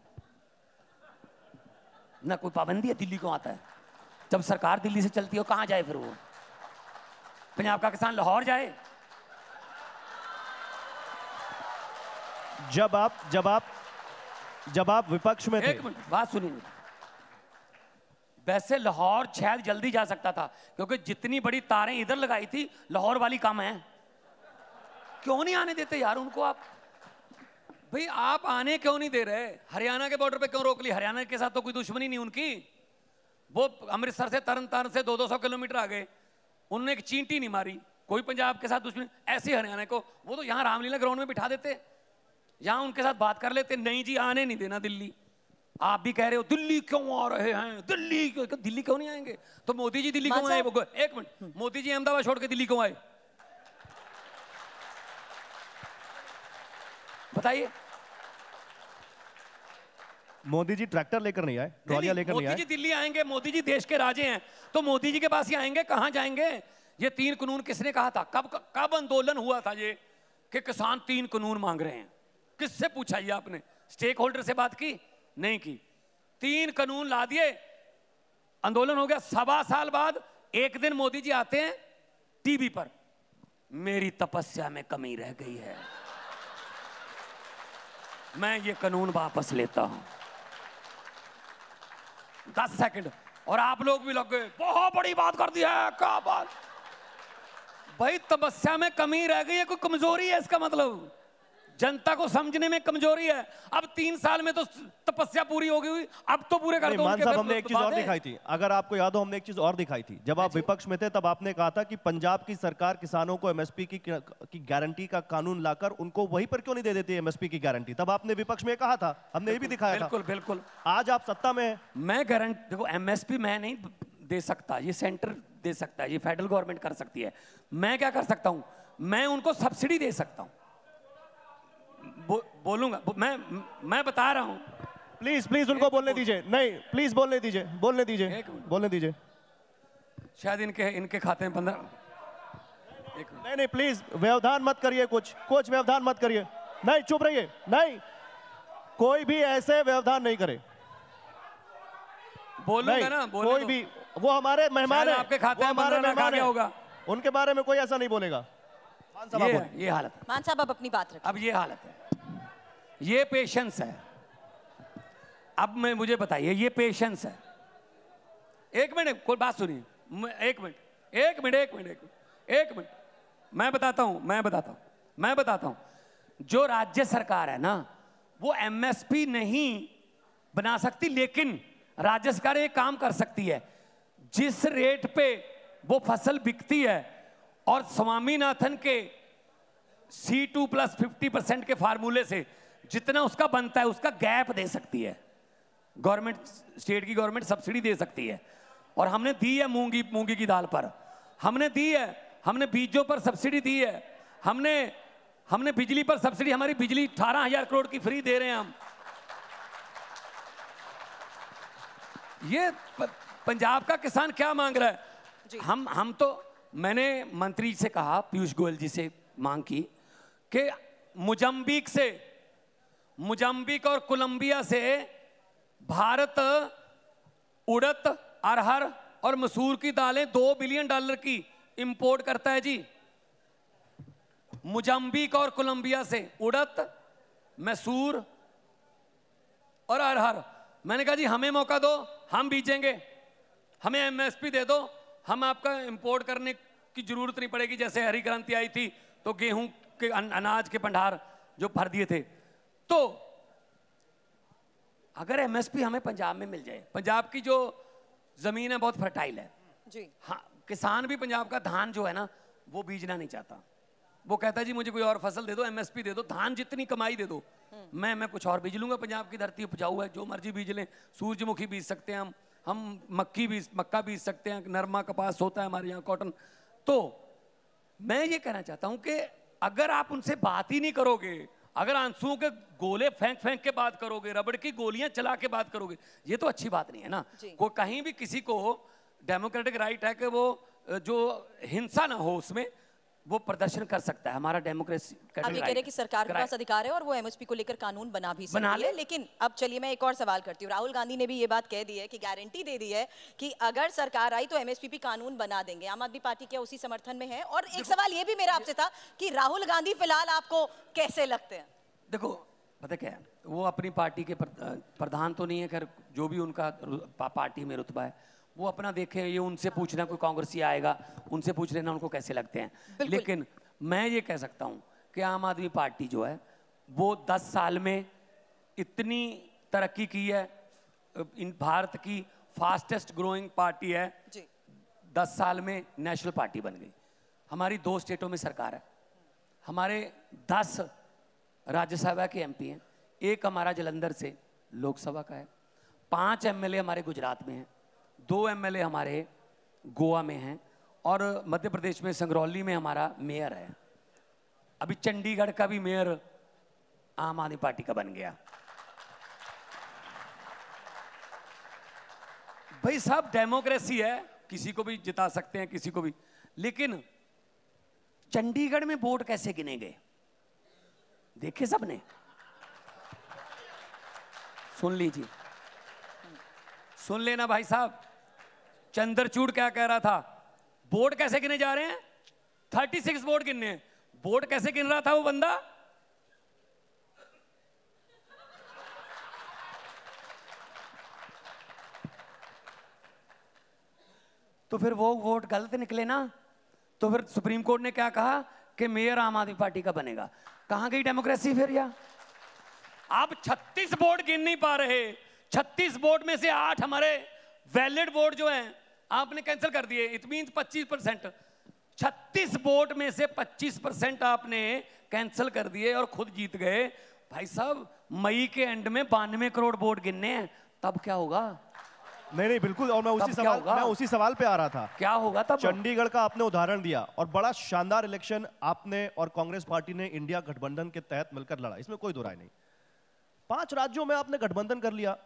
ना, कोई पाबंदी है? दिल्ली क्यों आता है? जब सरकार दिल्ली से चलती हो कहां जाए फिर वो? पंजाब का किसान लाहौर जाए? जब आप विपक्ष में थे, एक मिनट बात सुनिए। वैसे लाहौर शायद जल्दी जा सकता था, क्योंकि जितनी बड़ी तारें इधर लगाई थी, लाहौर वाली कम है। क्यों नहीं आने देते यार उनको? आप भाई आप आने क्यों नहीं दे रहे? हरियाणा के बॉर्डर पे क्यों रोक ली? हरियाणा के साथ तो कोई दुश्मनी नहीं उनकी। वो अमृतसर से तरन से 200-200 किलोमीटर आ गए, उन्होंने एक चींटी नहीं मारी। कोई पंजाब के साथ दुश्मनी? ऐसे हरियाणा को वो तो यहाँ रामलीला ग्राउंड में बिठा देते, यहाँ उनके साथ बात कर लेते। नहीं जी, आने नहीं देना दिल्ली। आप भी कह रहे हो दिल्ली क्यों आ रहे हैं, दिल्ली क्यों नहीं आएंगे? तो मोदी जी दिल्ली क्यों आए? एक मिनट, मोदी जी अहमदाबाद छोड़ के दिल्ली क्यों आए बताइए? मोदी जी ट्रैक्टर लेकर नहीं आए, ट्रॉलियां लेकर नहीं आए। मोदी जी दिल्ली आएंगे, मोदी जी देश के राजे हैं, तो मोदी जी के पास ही आएंगे, कहां जाएंगे? ये 3 कानून किसने कहा था? कब आंदोलन हुआ था ये कि किसान 3 कानून मांग रहे हैं? किससे पूछा ये आपने? स्टेक होल्डर से बात की? नहीं की। 3 कानून ला दिए, आंदोलन हो गया। 1.25 साल बाद एक दिन मोदी जी आते हैं टीवी पर, मेरी तपस्या में कमी रह गई है, मैं ये कानून वापस लेता हूं। 10 सेकंड और आप लोग भी लग गए, बहुत बड़ी बात कर दी है। क्या बात भाई? तपस्या में कमी रह गई है, कोई कमजोरी है इसका मतलब? जनता को समझने में कमजोरी है। अब 3 साल में तो तपस्या पूरी हो गई, अब तो पूरे कर दो। मान साहब, हमने एक चीज और दिखाई थी, अगर आपको याद हो, हमने एक चीज और दिखाई थी। जब आप विपक्ष में थे तब आपने कहा था कि पंजाब की सरकार किसानों को एमएसपी की गारंटी का कानून लाकर उनको वहीं पर क्यों नहीं दे देती एमएसपी की गारंटी? तब आपने विपक्ष में कहा था, हमने ये भी दिखाया था। बिल्कुल। आज आप सत्ता में हैं। मैं गारंटी, देखो एमएसपी मैं नहीं दे सकता, ये सेंटर दे सकता है, ये फेडरल गवर्नमेंट कर सकती है। मैं क्या कर सकता हूं? मैं उनको सब्सिडी दे सकता हूं, बोलूंगा। मैं बता रहा हूं। प्लीज उनको बोलने दीजिए। नहीं, प्लीज बोलने दीजिए। शायद इनके खाते में 15। नहीं, प्लीज व्यवधान मत करिए, कुछ व्यवधान मत करिए। नहीं, चुप रहिए। नहीं, कोई भी ऐसे व्यवधान नहीं करे। बोलूंगा ना, कोई भी, वो हमारे मेहमान है, आपके खाते में हमारे मेहमान है, होगा, उनके बारे में कोई ऐसा नहीं बोलेगा। ये हालत है। मान साहब, आप अपनी बात रखें। अब ये हालत है, ये पेशेंस है। अब मुझे बताइए, ये पेशेंस है। एक मिनट, कोई बात सुनिए। एक मिनट, मैं बताता हूं। जो राज्य सरकार है ना, वो एमएसपी नहीं बना सकती, लेकिन राज्य सरकार एक काम कर सकती है। जिस रेट पे वो फसल बिकती है और स्वामीनाथन के C2+50% के फार्मूले से जितना उसका बनता है, उसका गैप दे सकती है गवर्नमेंट। स्टेट की गवर्नमेंट सब्सिडी दे सकती है। और हमने दी है मूंगी की दाल पर, हमने दी है, हमने बीजों पर सब्सिडी दी है, हमने बिजली पर सब्सिडी, हमारी बिजली 18,000 करोड़ की फ्री दे रहे हैं हम। ये पंजाब का किसान क्या मांग रहा है? हम तो, मैंने मंत्री से कहा, पीयूष गोयल जी से मांग की कि मोजाम्बिक और कोलंबिया से भारत उड़द, अरहर और मसूर की दालें $2 बिलियन की इंपोर्ट करता है जी। मोजाम्बिक और कोलंबिया से उड़द, मसूर और अरहर। मैंने कहा जी हमें मौका दो, हम बीजेंगे, हमें एमएसपी दे दो, हम आपका इंपोर्ट करने की जरूरत नहीं पड़ेगी। जैसे हरी क्रांति आई थी तो गेहूं के अनाज के भंडार जो भर दिए थे, तो अगर एमएसपी हमें पंजाब में मिल जाए, पंजाब की जो जमीन है बहुत फर्टाइल है जी। हाँ, किसान भी पंजाब का धान जो है ना वो बीजना नहीं चाहता। वो कहता है जी मुझे कोई और फसल दे दो, एमएसपी दे दो, धान जितनी कमाई दे दो, मैं कुछ और बीज लूंगा। पंजाब की धरती उपजाऊ है, जो मर्जी बीज लें। सूरजमुखी बीज सकते हैं हम मक्का बीज सकते हैं, नरमा कपास होता है हमारे यहाँ, कॉटन। तो मैं ये कहना चाहता हूं कि अगर आप उनसे बात ही नहीं करोगे, अगर आंसुओं के गोले फेंक फेंक के बात करोगे, रबड़ की गोलियां चला के बात करोगे, ये तो अच्छी बात नहीं है ना। कोई कहीं भी किसी को डेमोक्रेटिक राइट है कि वो जो हिंसा ना हो उसमें वो प्रदर्शन कर सकता है, हमारा डेमोक्रेसी। अब ये कह रहे कि सरकार के पास अधिकार है और वो एमएसपी को लेकर कानून बना भी सकती है। लेकिन अब चलिए मैं एक और सवाल करती हूँ। राहुल गांधी ने भी ये बात कह दी है कि गारंटी दे दी है कि अगर सरकार आई तो एमएसपी पे कानून बना देंगे। आम आदमी पार्टी क्या उसी समर्थन में है? और एक सवाल ये भी मेरा आपसे था कि राहुल गांधी फिलहाल आपको कैसे लगते हैं? देखो पता क्या है, वो अपनी पार्टी के प्रधान तो नहीं है, खैर जो भी उनका पार्टी में रुतबा है वो अपना देखें। ये उनसे पूछना कोई कांग्रेसी आएगा, उनसे पूछ लेना उनको कैसे लगते हैं। लेकिन मैं ये कह सकता हूं कि आम आदमी पार्टी जो है वो 10 साल में इतनी तरक्की की है, इन भारत की फास्टेस्ट ग्रोइंग पार्टी है जी। 10 साल में नेशनल पार्टी बन गई। हमारी 2 स्टेटों में सरकार है, हमारे 10 राज्यसभा के एमपी हैं, एक हमारा जलंधर से लोकसभा का है, 5 एमएलए हमारे गुजरात में हैं, 2 एमएलए हमारे गोवा में हैं और मध्य प्रदेश में संगरौली में हमारा मेयर है। अभी चंडीगढ़ का भी मेयर आम आदमी पार्टी का बन गया। भाई साहब डेमोक्रेसी है, किसी को भी जिता सकते हैं, किसी को भी। लेकिन चंडीगढ़ में वोट कैसे गिने गए देखे सबने? सुन लीजिए, सुन लेना भाई साहब। चंद्रचूड़ क्या कह रहा था, वोट कैसे गिने जा रहे हैं? 36 वोट गिनने हैं। वोट कैसे गिन रहा था वो बंदा? तो फिर वो वोट गलत निकले ना। तो फिर सुप्रीम कोर्ट ने क्या कहा कि मेयर आम आदमी पार्टी का बनेगा। कहां गई डेमोक्रेसी फिर? या आप 36 वोट गिन नहीं पा रहे, 36 वोट में से 8 हमारे वैलिड वोट जो हैं आपने कैंसिल कर दिए। It means 25%। 36 वोट में से 25% आपने कैंसिल कर दिए और खुद जीत गए। भाई साहब मई के एंड में 92 करोड़ वोट गिनने हैं, तब क्या होगा? नहीं बिल्कुल। और मैं उसी सवाल पे आ रहा था, क्या होगा तब? चंडीगढ़ का आपने उदाहरण दिया और बड़ा शानदार इलेक्शन आपने और कांग्रेस पार्टी ने इंडिया गठबंधन के तहत मिलकर लड़ा, इसमें कोई दो राय नहीं। 5 राज्यों में आपने गठबंधन कर लिया,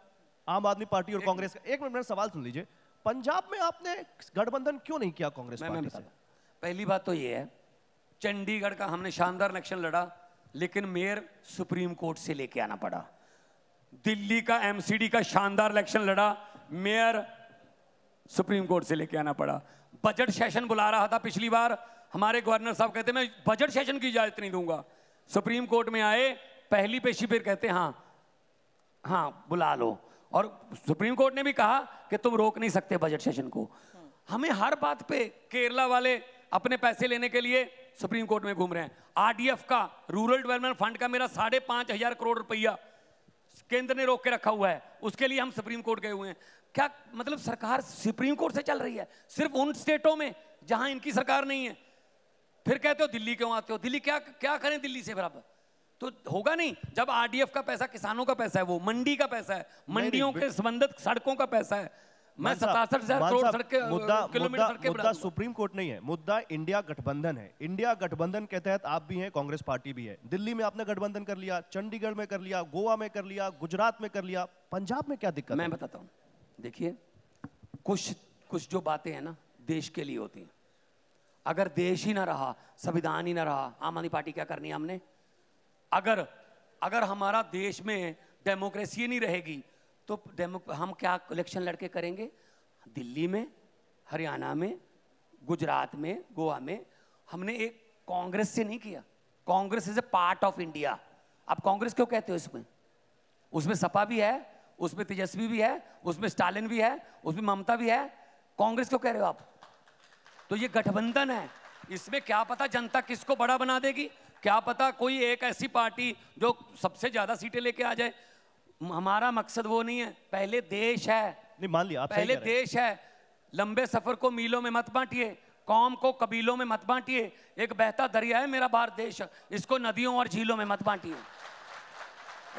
आम आदमी पार्टी और कांग्रेस का। 1 मिनट मेरा सवाल सुन लीजिए, पंजाब में आपने गठबंधन क्यों नहीं किया कांग्रेस पार्टी से? पहली बात तो ये है, चंडीगढ़ का हमने शानदार इलेक्शन लड़ा, लेकिन मेयर सुप्रीम कोर्ट से लेके आना पड़ा। दिल्ली का एमसीडी का शानदार इलेक्शन लड़ा, मेयर सुप्रीम कोर्ट से लेके आना पड़ा। बजट सेशन बुला रहा था पिछली बार, हमारे गवर्नर साहब कहते मैं बजट सेशन की इजाजत नहीं दूंगा। सुप्रीम कोर्ट में आए, पहली पेशी पर कहते हाँ बुला लो। और सुप्रीम कोर्ट ने भी कहा कि तुम रोक नहीं सकते बजट सेशन को। हमें हर बात पे केरला वाले अपने पैसे लेने के लिए सुप्रीम कोर्ट में घूम रहे हैं। आरडीएफ का, रूरल डेवलपमेंट फंड का मेरा 5,500 करोड़ रुपया केंद्र ने रोक के रखा हुआ है, उसके लिए हम सुप्रीम कोर्ट गए हुए हैं। क्या मतलब सरकार सुप्रीम कोर्ट से चल रही है सिर्फ उन स्टेटों में जहां इनकी सरकार नहीं है। फिर कहते हो दिल्ली क्यों आते हो? दिल्ली क्या करें दिल्ली से बराबर? तो होगा नहीं। जब आरडीएफ का पैसा किसानों का पैसा है, वो मंडी का पैसा है, मंडियों के संबंधित सड़कों का पैसा है। मैं 67,000 करोड़ किलोमीटर सड़कें मुद्दा सुप्रीम कोर्ट नहीं है, मुद्दा इंडिया गठबंधन है। इंडिया गठबंधन के तहत आप भी हैं, कांग्रेस पार्टी भी है। दिल्ली में आपने गठबंधन कर लिया, चंडीगढ़ में कर लिया, गोवा में कर लिया, गुजरात में कर लिया, पंजाब में क्या दिक्कत? मैं बताता हूं, देखिए कुछ जो बातें हैं ना देश के लिए होती हैं। अगर देश ही ना रहा, संविधान ही ना रहा, आम आदमी पार्टी क्या करनी है हमने? अगर हमारा देश में डेमोक्रेसी नहीं रहेगी तो हम क्या इलेक्शन लड़के करेंगे? दिल्ली में, हरियाणा में, गुजरात में, गोवा में हमने एक कांग्रेस से नहीं किया। Congress is a part of India. आप कांग्रेस क्यों कहते हो? उसमें सपा भी है, उसमें तेजस्वी भी है, उसमें स्टालिन भी है, उसमें ममता भी है। कांग्रेस क्यों कह रहे हो आप? तो ये गठबंधन है, इसमें क्या पता जनता किसको बड़ा बना देगी, क्या पता कोई एक ऐसी पार्टी जो सबसे ज्यादा सीटें लेके आ जाए। हमारा मकसद वो नहीं है, पहले देश है। नहीं मान लिया, आप सही पहले कह रहे हैं। देश है। लंबे सफर को मीलों में मत बांटिए, कौम को कबीलों में मत बांटिए। एक बहता दरिया है मेरा भारत देश, इसको नदियों और झीलों में मत बांटिए।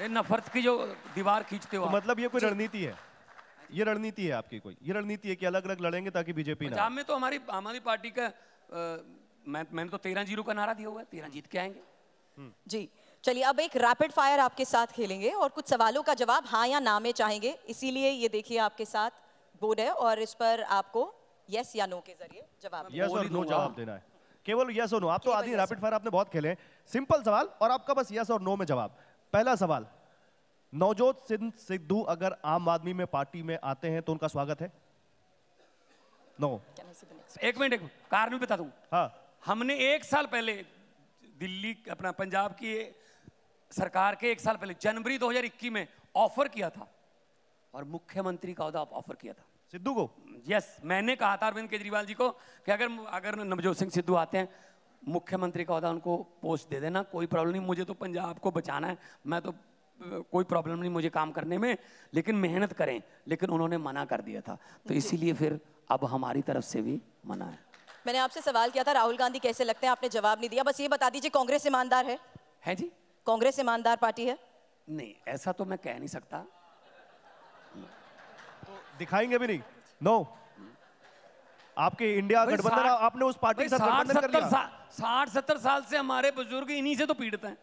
ये नफरत की जो दीवार खींचते हो तो आप। मतलब ये कोई रणनीति है, ये रणनीति है आपकी, कोई ये रणनीति है कि अलग अलग लड़ेंगे ताकि बीजेपी ना। पंजाब में तो हमारी आम आदमी पार्टी का मैंने तो 13-0 का नारा दिया हुआ है, 13 जीत के आएंगे। जी चलिए, अब एक रैपिड फायर आपके साथ खेलेंगे और कुछ सवालों का जवाब हाँ या ना में चाहेंगे। इसीलिए ये देखिए आपके साथ बोर्ड है और इस पर आपको यस या नो के जरिए जवाब देना है। यस और नो जवाब देना है, केवल यस और नो। आप तो केवल आदि yes रैपिड फायर आपने बहुत खेले हैं, सिंपल सवाल और आपका बस यस और नो में जवाब। पहला सवाल, नवजोत सिंह सिद्धू अगर आम आदमी में पार्टी में आते हैं तो उनका स्वागत है? No. Can I see the next? एक मिनट, कारण भी बता दूं। हाँ, हमने 1 साल पहले दिल्ली अपना पंजाब की सरकार के 1 साल पहले जनवरी 2021 में ऑफर किया था और मुख्यमंत्री का ओहदा ऑफर किया था सिद्धू को। यस, मैंने कहा था अरविंद केजरीवाल जी को कि अगर नवजोत सिंह सिद्धू आते हैं, मुख्यमंत्री का ओहदा उनको पोस्ट दे देना, कोई प्रॉब्लम नहीं, मुझे तो पंजाब को बचाना है, मैं तो कोई प्रॉब्लम नहीं मुझे काम करने में, लेकिन मेहनत करें। लेकिन उन्होंने मना कर दिया था, तो इसीलिए फिर अब हमारी तरफ से भी मना है। मैंने आपसे सवाल किया था राहुल गांधी कैसे लगते हैं, आपने जवाब नहीं दिया। बस ये बता दीजिए, कांग्रेस ईमानदार है जी? कांग्रेस ईमानदार पार्टी है? नहीं, ऐसा तो मैं कह नहीं सकता। दिखाएंगे भी नहीं? नो। आपके इंडिया गठबंधन, आपने उस पार्टी के साथ गठबंधन कर लिया। 60-70 साल से हमारे बुजुर्ग इन्हीं से तो पीड़ित हैं।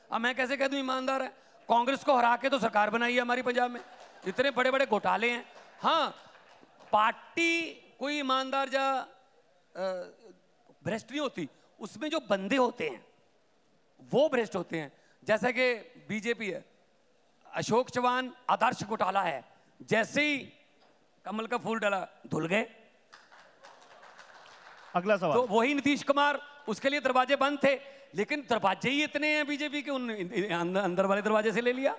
अब मैं कैसे कह दूं ईमानदार है? कांग्रेस को हरा के तो सरकार बनाई है हमारी पंजाब में, इतने बड़े बड़े घोटाले हैं। हाँ, पार्टी कोई ईमानदार या भ्रष्ट नहीं होती, उसमें जो बंदे होते हैं वो भ्रष्ट होते हैं। जैसा कि बीजेपी है, अशोक चौहान आदर्श घोटाला है, जैसे ही कमल का फूल डाला धुल गए। अगला सवाल। तो वही नीतीश कुमार, उसके लिए दरवाजे बंद थे, लेकिन दरवाजे ही इतने हैं बीजेपी के, उन अंदर वाले दरवाजे से ले लिया।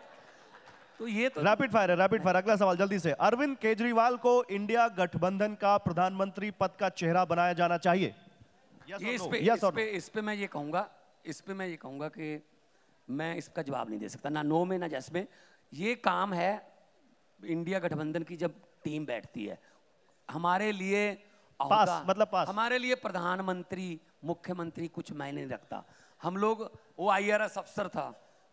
तो ये तो रैपिड फायर है, रैपिड फायर। अगला सवाल जल्दी से। अरविंद केजरीवाल को इंडिया गठबंधन का प्रधानमंत्री पद का चेहरा बनाया जाना चाहिए? ये इस पे मैं ये कहूंगा कि मैं इसका जवाब नहीं दे सकता, ना नो में ना जस में। ये काम है इंडिया गठबंधन की, जब टीम बैठती है। हमारे लिए पास। हमारे लिए प्रधानमंत्री मुख्यमंत्री कुछ मायने नहीं रखता। हम लोग, वो IRS अफसर था,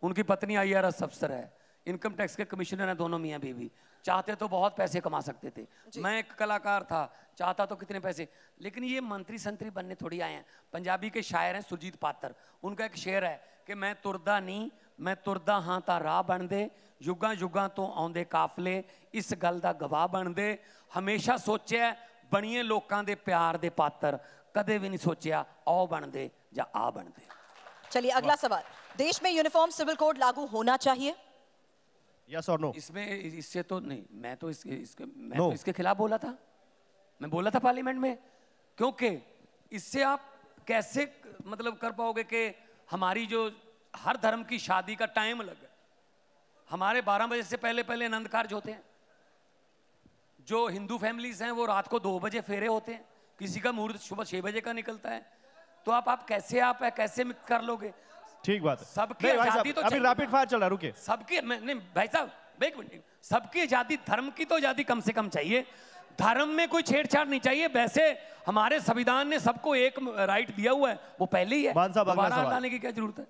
उनकी पत्नी IRS अफसर है, इनकम टैक्स के कमिश्नर हैं दोनों मियाँ बीवी, चाहते तो बहुत पैसे कमा सकते थे। मैं एक कलाकार था, चाहता तो कितने पैसे, लेकिन ये मंत्री संतरी बनने थोड़ी आए हैं। पंजाबी के शायर हैं सुरजीत पात्र, उनका एक शेर है कि मैं तुरदा नहीं, मैं तुरदा हाँ ता राह बन दे, युगां युगां तो आउंदे काफले इस गल दा गवाह बन दे। हमेशा सोचिया बणीए लोकां दे प्यार दे पात्र, कदे भी नहीं सोचिया आओ बन दे या आ बन दे। चलिए अगला सवाल, देश में यूनिफॉर्म सिविल कोड लागू होना चाहिए? यस और नो? इससे तो नहीं, मैं तो इसके खिलाफ बोला था, मैं बोला था पार्लियामेंट में, क्योंकि इससे आप कैसे मतलब कर पाओगे कि हमारी जो हर धर्म की शादी का टाइम अलग है। हमारे 12 बजे से पहले आनंद कार्य होते हैं, जो हिंदू फैमिलीज हैं वो रात को 2 बजे फेरे होते हैं, किसी का मुहूर्त सुबह 6 बजे का निकलता है। तो आप कैसे कर लोगे? ठीक बात है। सबकी आजादी तो अभी रैपिड फायर चल रहा है, रुके। सबकी नहीं भाई साहब एक मिनट, सबकी आजादी, धर्म की तो आजादी कम से कम चाहिए, धर्म में कोई छेड़छाड़ नहीं चाहिए। वैसे हमारे संविधान ने सबको एक राइट दिया हुआ है, वो पहले ही है, दोबारा लाने की क्या जरूरत है?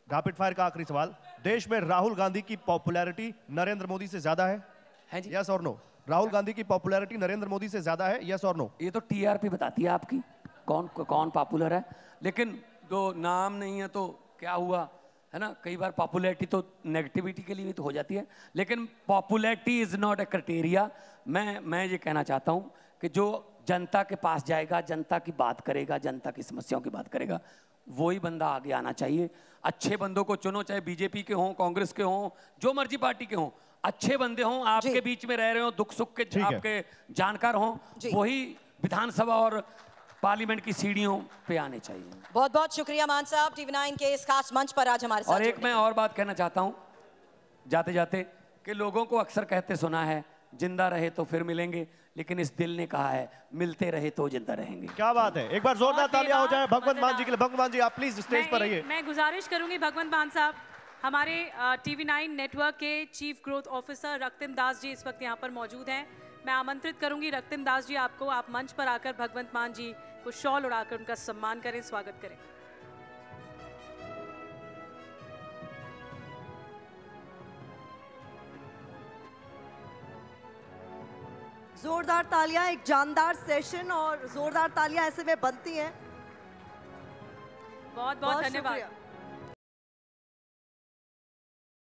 रैपिड फायर का आखिरी सवाल, देश में राहुल गांधी की पॉपुलैरिटी नरेंद्र मोदी से ज्यादा है जी? यस और नो? राहुल गांधी की पॉपुलैरिटी नरेंद्र मोदी से ज्यादा है, यस और नो? ये तो TRP बताती है आपकी कौन पॉपुलर है, लेकिन जो नाम नहीं है तो क्या हुआ, है ना? कई बार पॉपुलैरिटी तो नेगेटिविटी के लिए भी तो हो जाती है, लेकिन popularity is not a criteria. मैं ये कहना चाहता हूँ कि जो जनता के पास जाएगा, जनता की बात करेगा, जनता की समस्याओं की बात करेगा, वही बंदा आगे आना चाहिए। अच्छे बंदों को चुनो, चाहे बीजेपी के हों, कांग्रेस के हों, जो मर्जी पार्टी के हों, अच्छे बंदे हों, आपके बीच में रह रहे हो, दुख सुख के आपके जानकार हों, वही विधानसभा और पार्लियामेंट की सीढ़ियों पे आने चाहिए। बहुत बहुत शुक्रिया मान साहब, TV9 के इस खास मंच पर आज हमारे साथ। और एक मैं और बात कहना चाहता हूँ जाते जाते, कि लोगों को अक्सर कहते सुना है जिंदा रहे तो फिर मिलेंगे, लेकिन इस दिल ने कहा है मिलते रहे तो जिंदा रहेंगे। क्या बात है, एक बार जोरदार बहुत तालियां हो जाए बेबाक, भगवंत मान जी के लिए। मजेदार। भगवंत मान जी आप प्लीज स्टेज पर रहिए। मैं गुजारिश करूंगी भगवंत मान साहब, हमारे TV9 नेटवर्क के chief growth officer रक्तिम Das ji इस वक्त यहाँ पर मौजूद हैं। मैं आमंत्रित करूंगी रक्तिम दास जी आपको, आप मंच पर आकर भगवंत मान जी को शॉल उड़ाकर उनका सम्मान करें, स्वागत करें। जोरदार तालियां, एक जानदार सेशन और जोरदार तालियां ऐसे में बनती हैं। बहुत बहुत धन्यवाद। शुक्रिया।